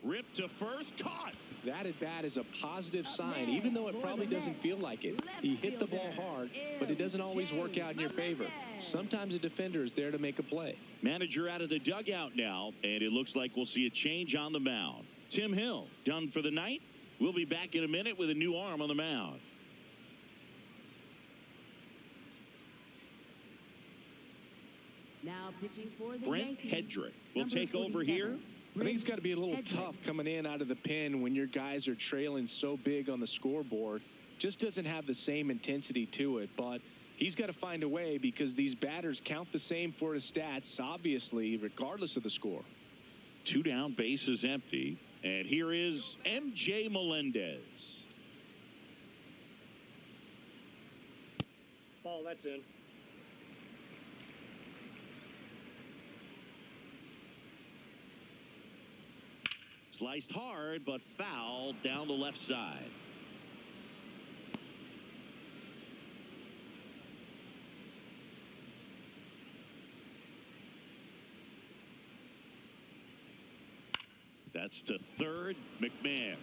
Speaker 1: Ripped to first, caught.
Speaker 2: That at bat is a positive sign, even though it probably doesn't feel like it. He hit the ball hard, but it doesn't always work out in your favor. Sometimes a defender is there to make a play.
Speaker 1: Manager out of the dugout now, and it looks like we'll see a change on the mound. Tim Hill done for the night. We'll be back in a minute with a new arm on the mound.
Speaker 3: Now pitching for the
Speaker 1: Brent
Speaker 3: Yankees.
Speaker 1: Hedrick will
Speaker 3: Number
Speaker 1: take over
Speaker 3: 47,
Speaker 1: here.
Speaker 2: I think it's got to be a little
Speaker 3: Hedrick.
Speaker 2: tough coming in out of the pen when your guys are trailing so big on the scoreboard. Just doesn't have the same intensity to it, but he's got to find a way because these batters count the same for his stats, obviously, regardless of the score.
Speaker 1: 2 down, base is empty. And here is MJ Melendez.
Speaker 4: Ball, that's in.
Speaker 1: Sliced hard, but foul down the left side. That's to third, McMahon.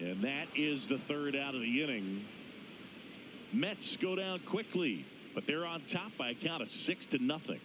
Speaker 1: And that is the third out of the inning. Mets go down quickly, but they're on top by a count of 6-0.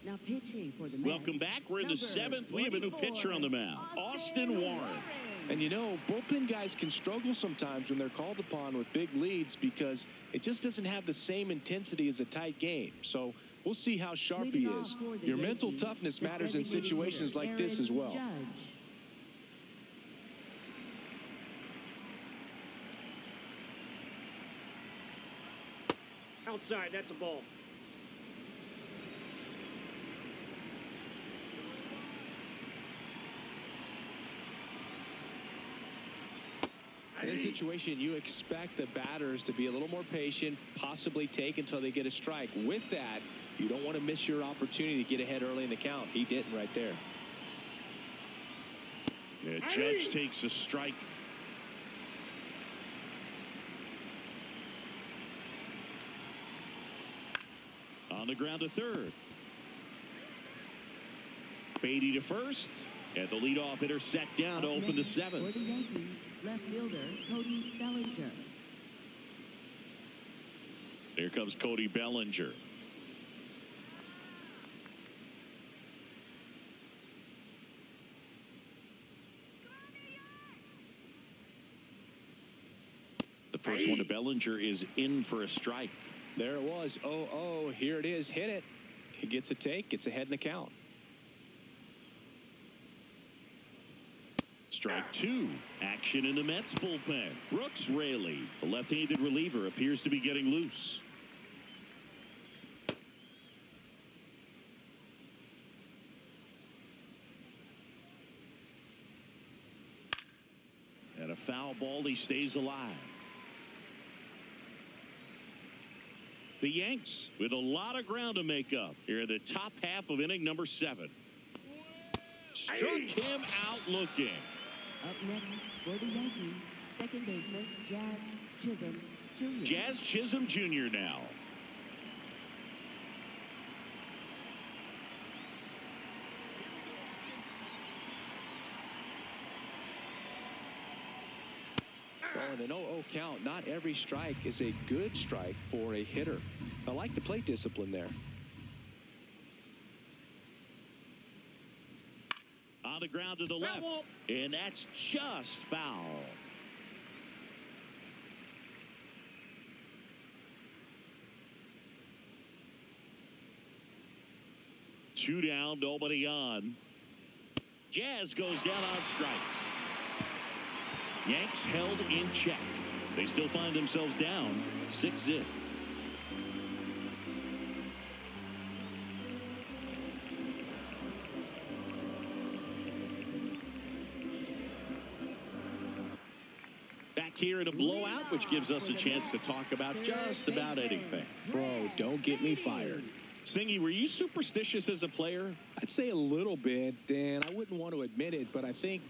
Speaker 3: Now pitching for the Mets.
Speaker 1: Welcome back. We're in the
Speaker 3: Number
Speaker 1: 7th. We have a new
Speaker 3: 44,
Speaker 1: pitcher on the mound, Austin Warren.
Speaker 2: And you know, bullpen guys can struggle sometimes when they're called upon with big leads because it just doesn't have the same intensity as a tight game. So we'll see how sharp he
Speaker 3: Leading
Speaker 2: is.
Speaker 3: off for the
Speaker 2: Your mental
Speaker 3: Yankees,
Speaker 2: toughness
Speaker 3: the
Speaker 2: matters in
Speaker 3: designated
Speaker 2: situations
Speaker 3: hitter,
Speaker 2: like this as well.
Speaker 3: Judge.
Speaker 4: Outside, that's a ball.
Speaker 2: In this situation, you expect the batters to be a little more patient, possibly take until they get a strike. With that, you don't want to miss your opportunity to get ahead early in the count. He didn't right there.
Speaker 1: The Judge takes a strike. On the ground to third. Beatty to first. And the leadoff hitter set down to open the seventh.
Speaker 3: For the Yankees, left fielder Cody Bellinger.
Speaker 1: Here comes Cody Bellinger. The first one to Bellinger is in for a strike.
Speaker 2: There it was. Oh, here it is. Hit it. He gets a take. Gets ahead in the count.
Speaker 1: Strike two. Action in the Mets bullpen. Brooks Raley, the left-handed reliever, appears to be getting loose. And a foul ball. He stays alive. The Yanks with a lot of ground to make up here in the top half of inning number 7. Struck him out looking.
Speaker 3: Up next for the Yankees, second baseman Jazz Chisholm Jr.
Speaker 1: Jazz Chisholm Jr. now.
Speaker 2: Well, in an 0-0 count, not every strike is a good strike for a hitter. I like the plate discipline there.
Speaker 1: On the ground to the left. And that's just foul. Two down, nobody on. Jazz goes down on strikes. Yanks held in check. They still find themselves down 6-0. Back here in a blowout, which gives us a chance to talk about just about anything.
Speaker 2: Bro, don't get me fired.
Speaker 1: Singy, were you superstitious as a player?
Speaker 2: I'd say a little bit, and I wouldn't want to admit it, but I think,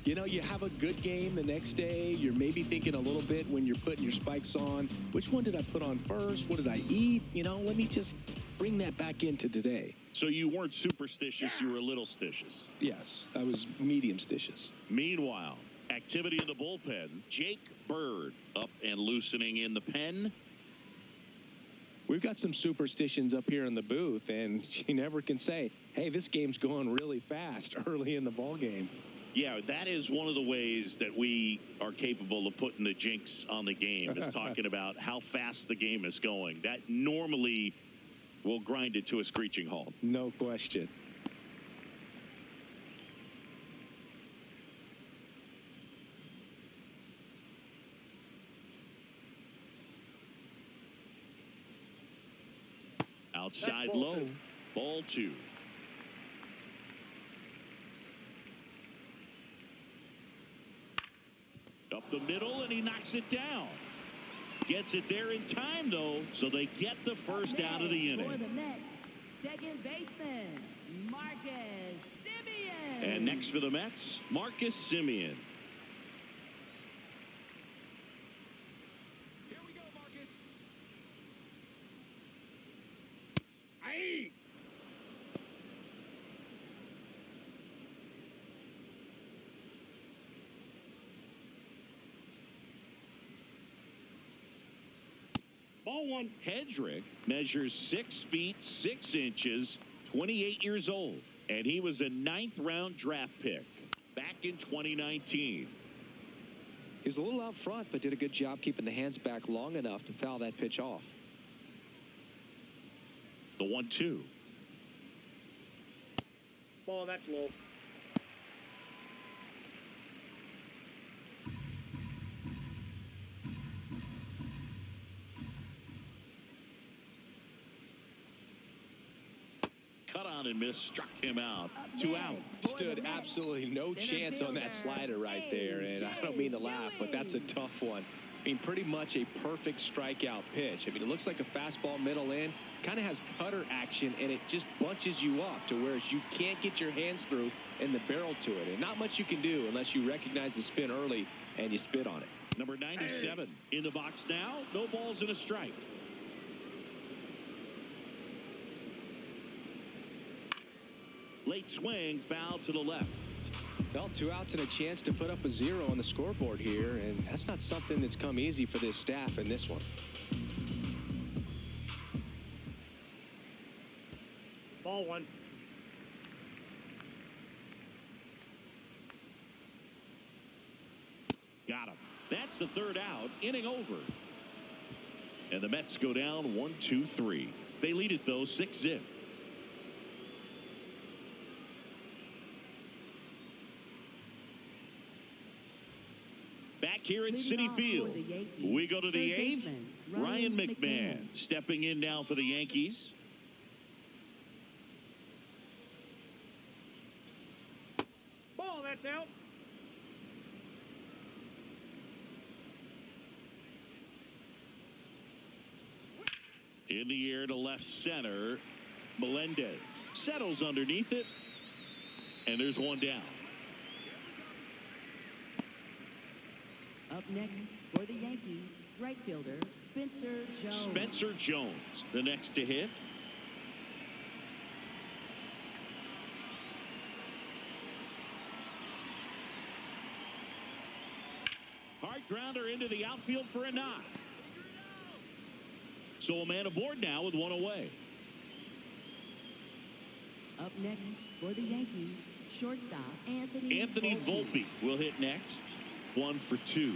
Speaker 2: you know, you have a good game the next day. You're maybe thinking a little bit when you're putting your spikes on. Which one did I put on first? What did I eat? You know, let me just bring that back into today.
Speaker 1: So you weren't superstitious, you were a little stitious.
Speaker 2: Yes, I was medium stitious.
Speaker 1: Meanwhile, activity in the bullpen. Jake Bird up and loosening in the pen.
Speaker 2: We've got some superstitions up here in the booth, and you never can say, hey, this game's going really fast early in the ball game.
Speaker 1: Yeah, that is one of the ways that we are capable of putting the jinx on the game, is talking about how fast the game is going. That normally will grind it to a screeching halt.
Speaker 2: No question.
Speaker 1: Outside low. Ball 2. Up the middle, and he knocks it down. Gets it there in time, though, so they get the first out of the inning.
Speaker 3: For the Mets, second baseman Marcus Semien.
Speaker 1: And next for the Mets, Marcus Semien.
Speaker 5: Here we go, Marcus.
Speaker 4: Ball 1.
Speaker 1: Hedrick measures 6 feet 6 inches, 28 years old, and he was a 9th-round draft pick back in 2019.
Speaker 6: He was a little out front, but did a good job keeping the hands back long enough to foul that pitch off.
Speaker 1: The 1-2.
Speaker 4: Ball, that's low.
Speaker 1: Cut on and miss, struck him out. 2 out.
Speaker 2: Stood absolutely no chance on that slider right there, and I don't mean to laugh, but that's a tough one. I mean, pretty much a perfect strikeout pitch. I mean, it looks like a fastball middle in. kind of has cutter action, and it just bunches you up to where you can't get your hands through and the barrel to it. And not much you can do unless you recognize the spin early and you spit on it.
Speaker 1: Number 97 in the box now. No balls and a strike. Late swing, foul to the left.
Speaker 2: Well, 2 outs and a chance to put up a 0 on the scoreboard here, and that's not something that's come easy for this staff in this one.
Speaker 4: Ball 1.
Speaker 1: Got him. That's the 3rd out. Inning over. And the Mets go down 1-2-3. They lead it, though, 6-0. Back here at Citi Field, we go to the 8th. Ryan McMahon stepping in now for the Yankees.
Speaker 4: Ball, that's out.
Speaker 1: In the air to left center. Melendez settles underneath it. And there's one down.
Speaker 3: Up next for the Yankees, right fielder Spencer Jones.
Speaker 1: Spencer Jones, the next to hit. Hard grounder into the outfield for a knock. So a man aboard now with one away.
Speaker 3: Up next for the Yankees, shortstop Anthony
Speaker 1: Volpe will hit next. 1 for 2.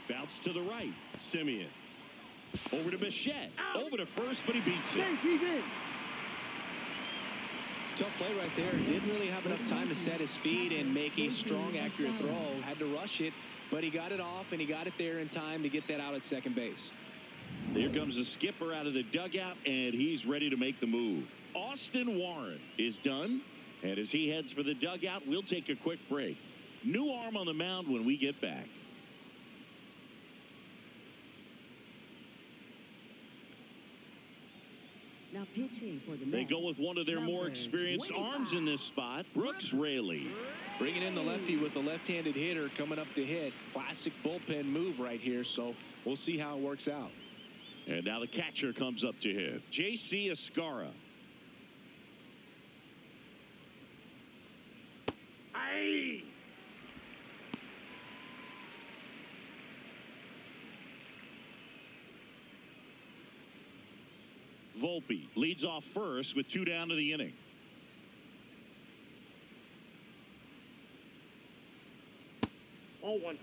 Speaker 1: Bounce to the right. Simeon. Over to Bichette. Over to first, but he beats it.
Speaker 2: Tough play right there. Didn't really have enough time to set his feet and make a strong, accurate throw. Had to rush it, but he got it off, and he got it there in time to get that out at second base.
Speaker 1: There comes the skipper out of the dugout, and he's ready to make the move. Austin Warren is done, and as he heads for the dugout, we'll take a quick break. New arm on the mound when we get back.
Speaker 3: Now pitching for the Mets.
Speaker 1: They go with one of their more experienced arms in this spot, Brooks Raley.
Speaker 2: Bringing in the lefty with the left-handed hitter coming up to hit. Classic bullpen move right here, so we'll see how it works out.
Speaker 1: And now the catcher comes up to him, J.C. Escara.
Speaker 4: Aye.
Speaker 1: Volpe leads off first with 2 down to the inning.
Speaker 4: Ball 1.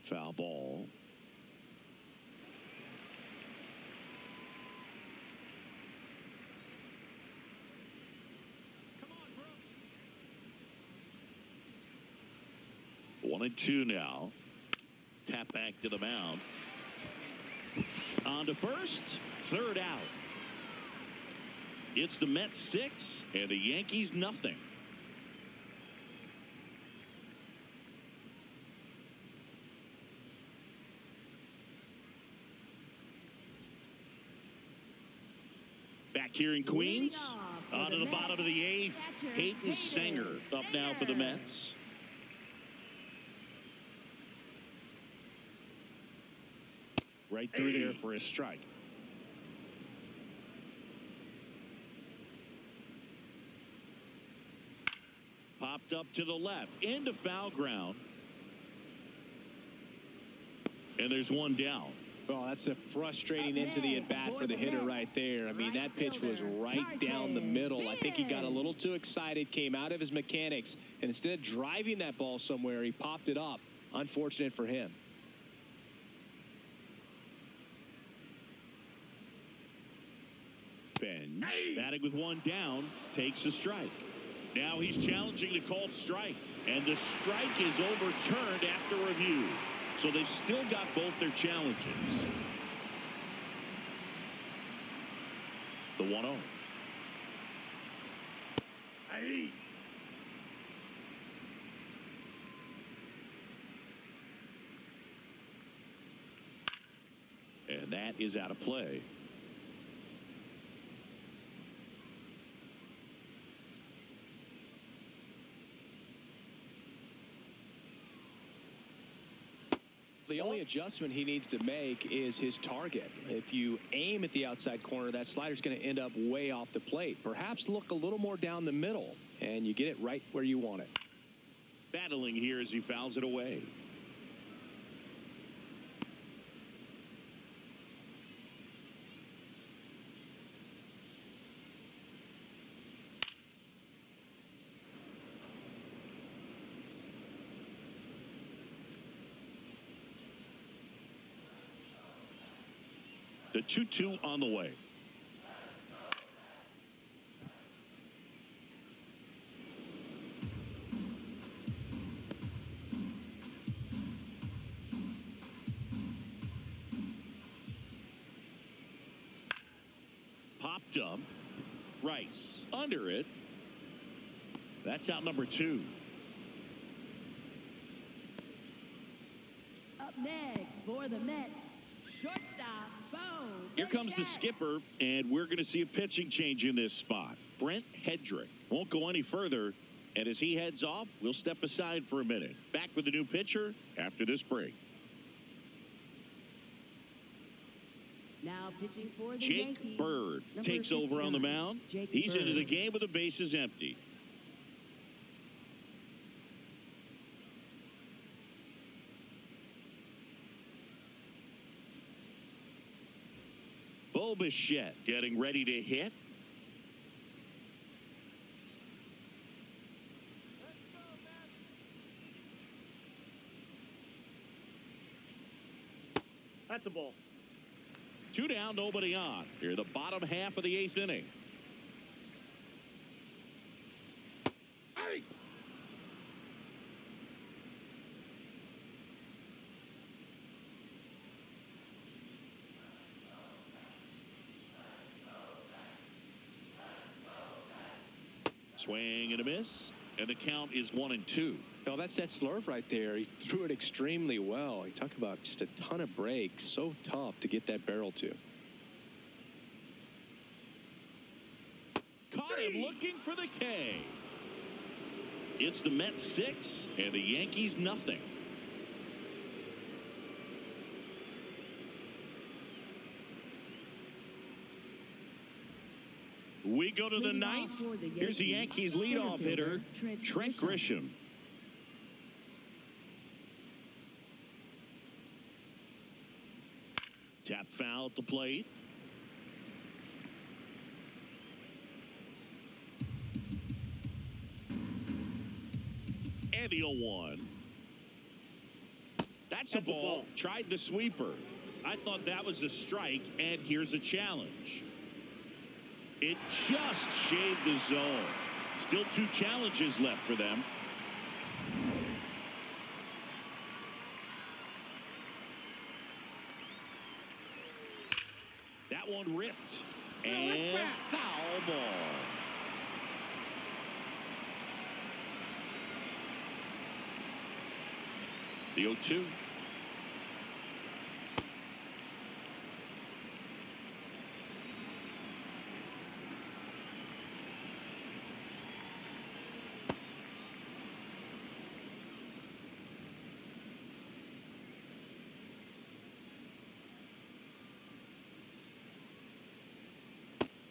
Speaker 1: Foul ball.
Speaker 5: Come on, Brooks.
Speaker 1: 1-2 now. Tap back to the mound. On to first. 3rd out. It's the Mets 6 and the Yankees nothing. Back here in Queens. On to the bottom of the 8th. Hayden Sanger up now for the Mets. Right through there for a strike. Popped up to the left. Into foul ground. And there's one down.
Speaker 2: Well, that's a frustrating end to the at-bat for the hitter right there. I mean, that pitch was right down the middle. I think he got a little too excited, came out of his mechanics, and instead of driving that ball somewhere, he popped it up. Unfortunate for him.
Speaker 1: Bench, batting with one down, takes a strike. Now he's challenging the called strike, and the strike is overturned after review. So they've still got both their challenges. The 1-0.
Speaker 4: Aye.
Speaker 1: And that is out of play.
Speaker 2: The only adjustment he needs to make is his target. If you aim at the outside corner, that slider's going to end up way off the plate. Perhaps look a little more down the middle, and you get it right where you want it.
Speaker 1: Battling here as he fouls it away. The 2-2 on the way. Popped up. Rice under it. That's out number 2.
Speaker 3: Up next for the Mets, shortstop, Bo.
Speaker 1: Here comes the skipper, and we're going to see a pitching change in this spot. Brent Hedrick won't go any further, and as he heads off, we'll step aside for a minute. Back with the new pitcher after this break.
Speaker 3: Now pitching for the
Speaker 1: Jake
Speaker 3: Yankees,
Speaker 1: Bird
Speaker 3: number
Speaker 1: takes over on the
Speaker 3: 59,
Speaker 1: mound.
Speaker 3: Jake
Speaker 1: He's into the
Speaker 3: Bird.
Speaker 1: game with the bases empty. Bo Bichette getting ready to hit.
Speaker 4: That's a ball.
Speaker 1: 2 down, nobody on. Here, the bottom half of the 8th inning.
Speaker 4: Aye.
Speaker 1: Swing and a miss, and the count is 1-2.
Speaker 2: No, that's that slurve right there. He threw it extremely well. You talk about just a ton of breaks. So tough to get that barrel to.
Speaker 1: Caught him looking for the K. It's the Mets 6 and the Yankees nothing. We go to the
Speaker 3: Leading off
Speaker 1: 9th.
Speaker 3: for the
Speaker 1: Here's the
Speaker 3: Yankees,
Speaker 1: Yankees leadoff
Speaker 3: center
Speaker 1: hitter,
Speaker 3: fielder,
Speaker 1: Trent Grisham. Tap foul at the plate. And the 0-1. That's a ball. Tried the sweeper. I thought that was a strike, and here's a challenge. It just shaved the zone. Still 2 challenges left for them. That one ripped. And foul ball. The 0-2.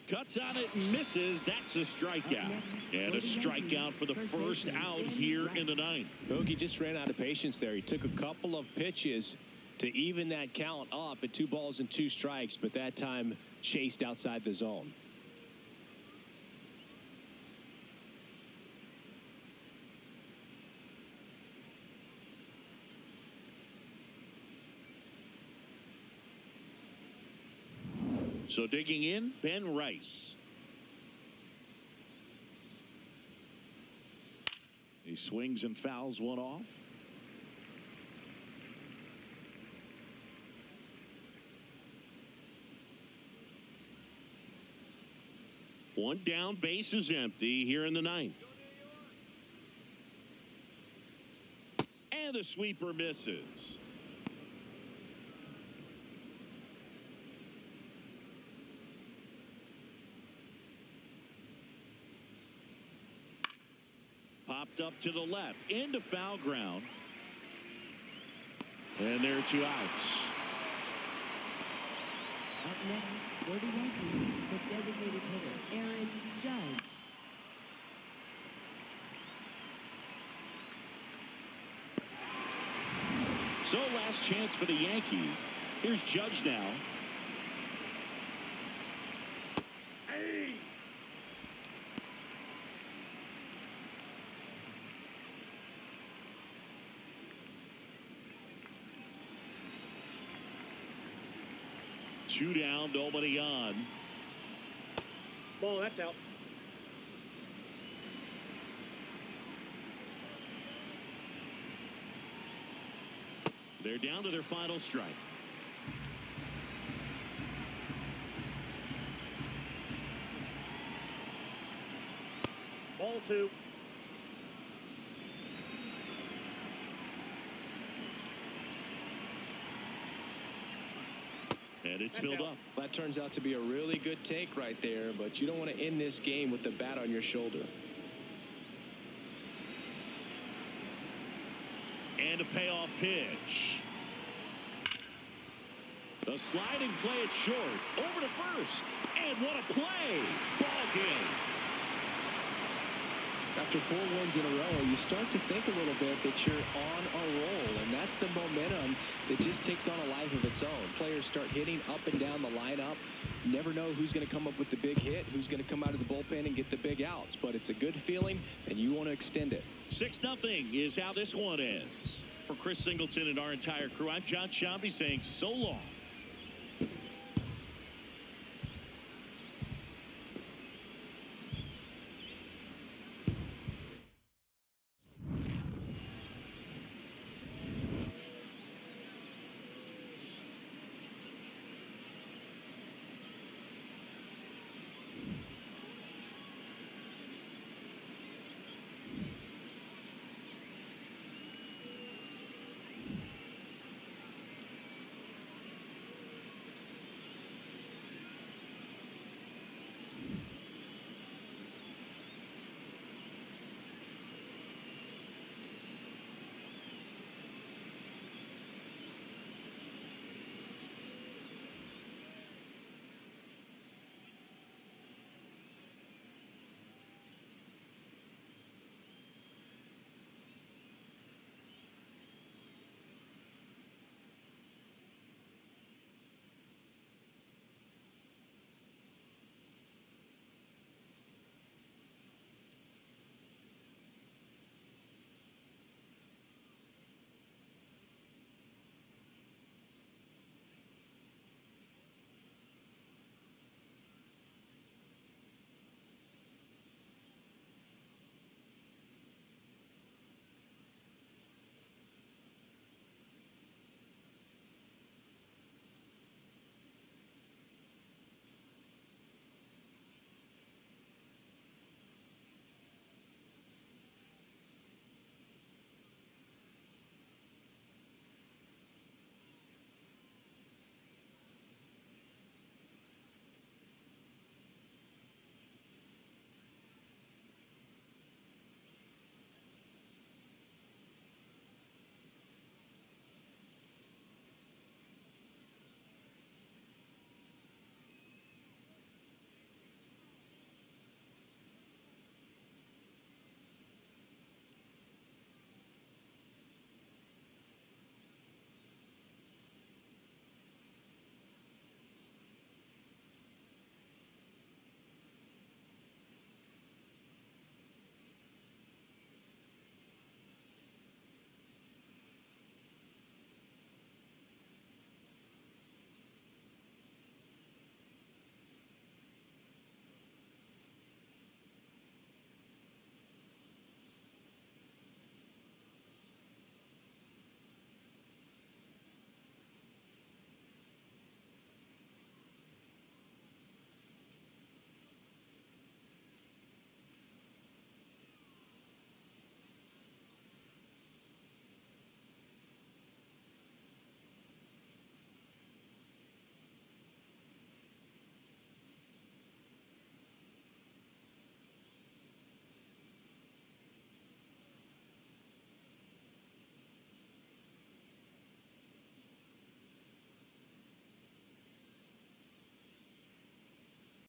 Speaker 1: Cuts on it and misses. That's a strikeout. And a strikeout for the first out here in the 9th.
Speaker 2: Bogey just ran out of patience there. He took a couple of pitches to even that count up at 2 balls and 2 strikes, but that time chased outside the zone.
Speaker 1: So digging in, Ben Rice. He swings and fouls one off. One down, base is empty here in the ninth. And the sweeper misses. Popped up to the left, into foul ground. And there are 2 outs.
Speaker 3: Up next for the Yankees, the designated hitter, Aaron Judge.
Speaker 1: So last chance for the Yankees. Here's Judge now.
Speaker 4: Hey!
Speaker 1: Two down, nobody on.
Speaker 4: Ball, that's out.
Speaker 1: They're down to their final strike.
Speaker 4: Ball 2.
Speaker 1: And it's
Speaker 4: That's
Speaker 1: filled
Speaker 4: out.
Speaker 1: up.
Speaker 2: That turns out to be a really good take right there, but you don't want to end this game with the bat on your shoulder.
Speaker 1: And a payoff pitch. The sliding play it short. Over to first. And what a play. Ball game.
Speaker 2: After 4 wins in a row, you start to think a little bit that you're on a roll, and that's the momentum that just takes on a life of its own. Players start hitting up and down the lineup. You never know who's going to come up with the big hit, who's going to come out of the bullpen and get the big outs, but it's a good feeling, and you want to extend it.
Speaker 1: 6-0 is how this one ends. For Chris Singleton and our entire crew, I'm John Shambi saying so long.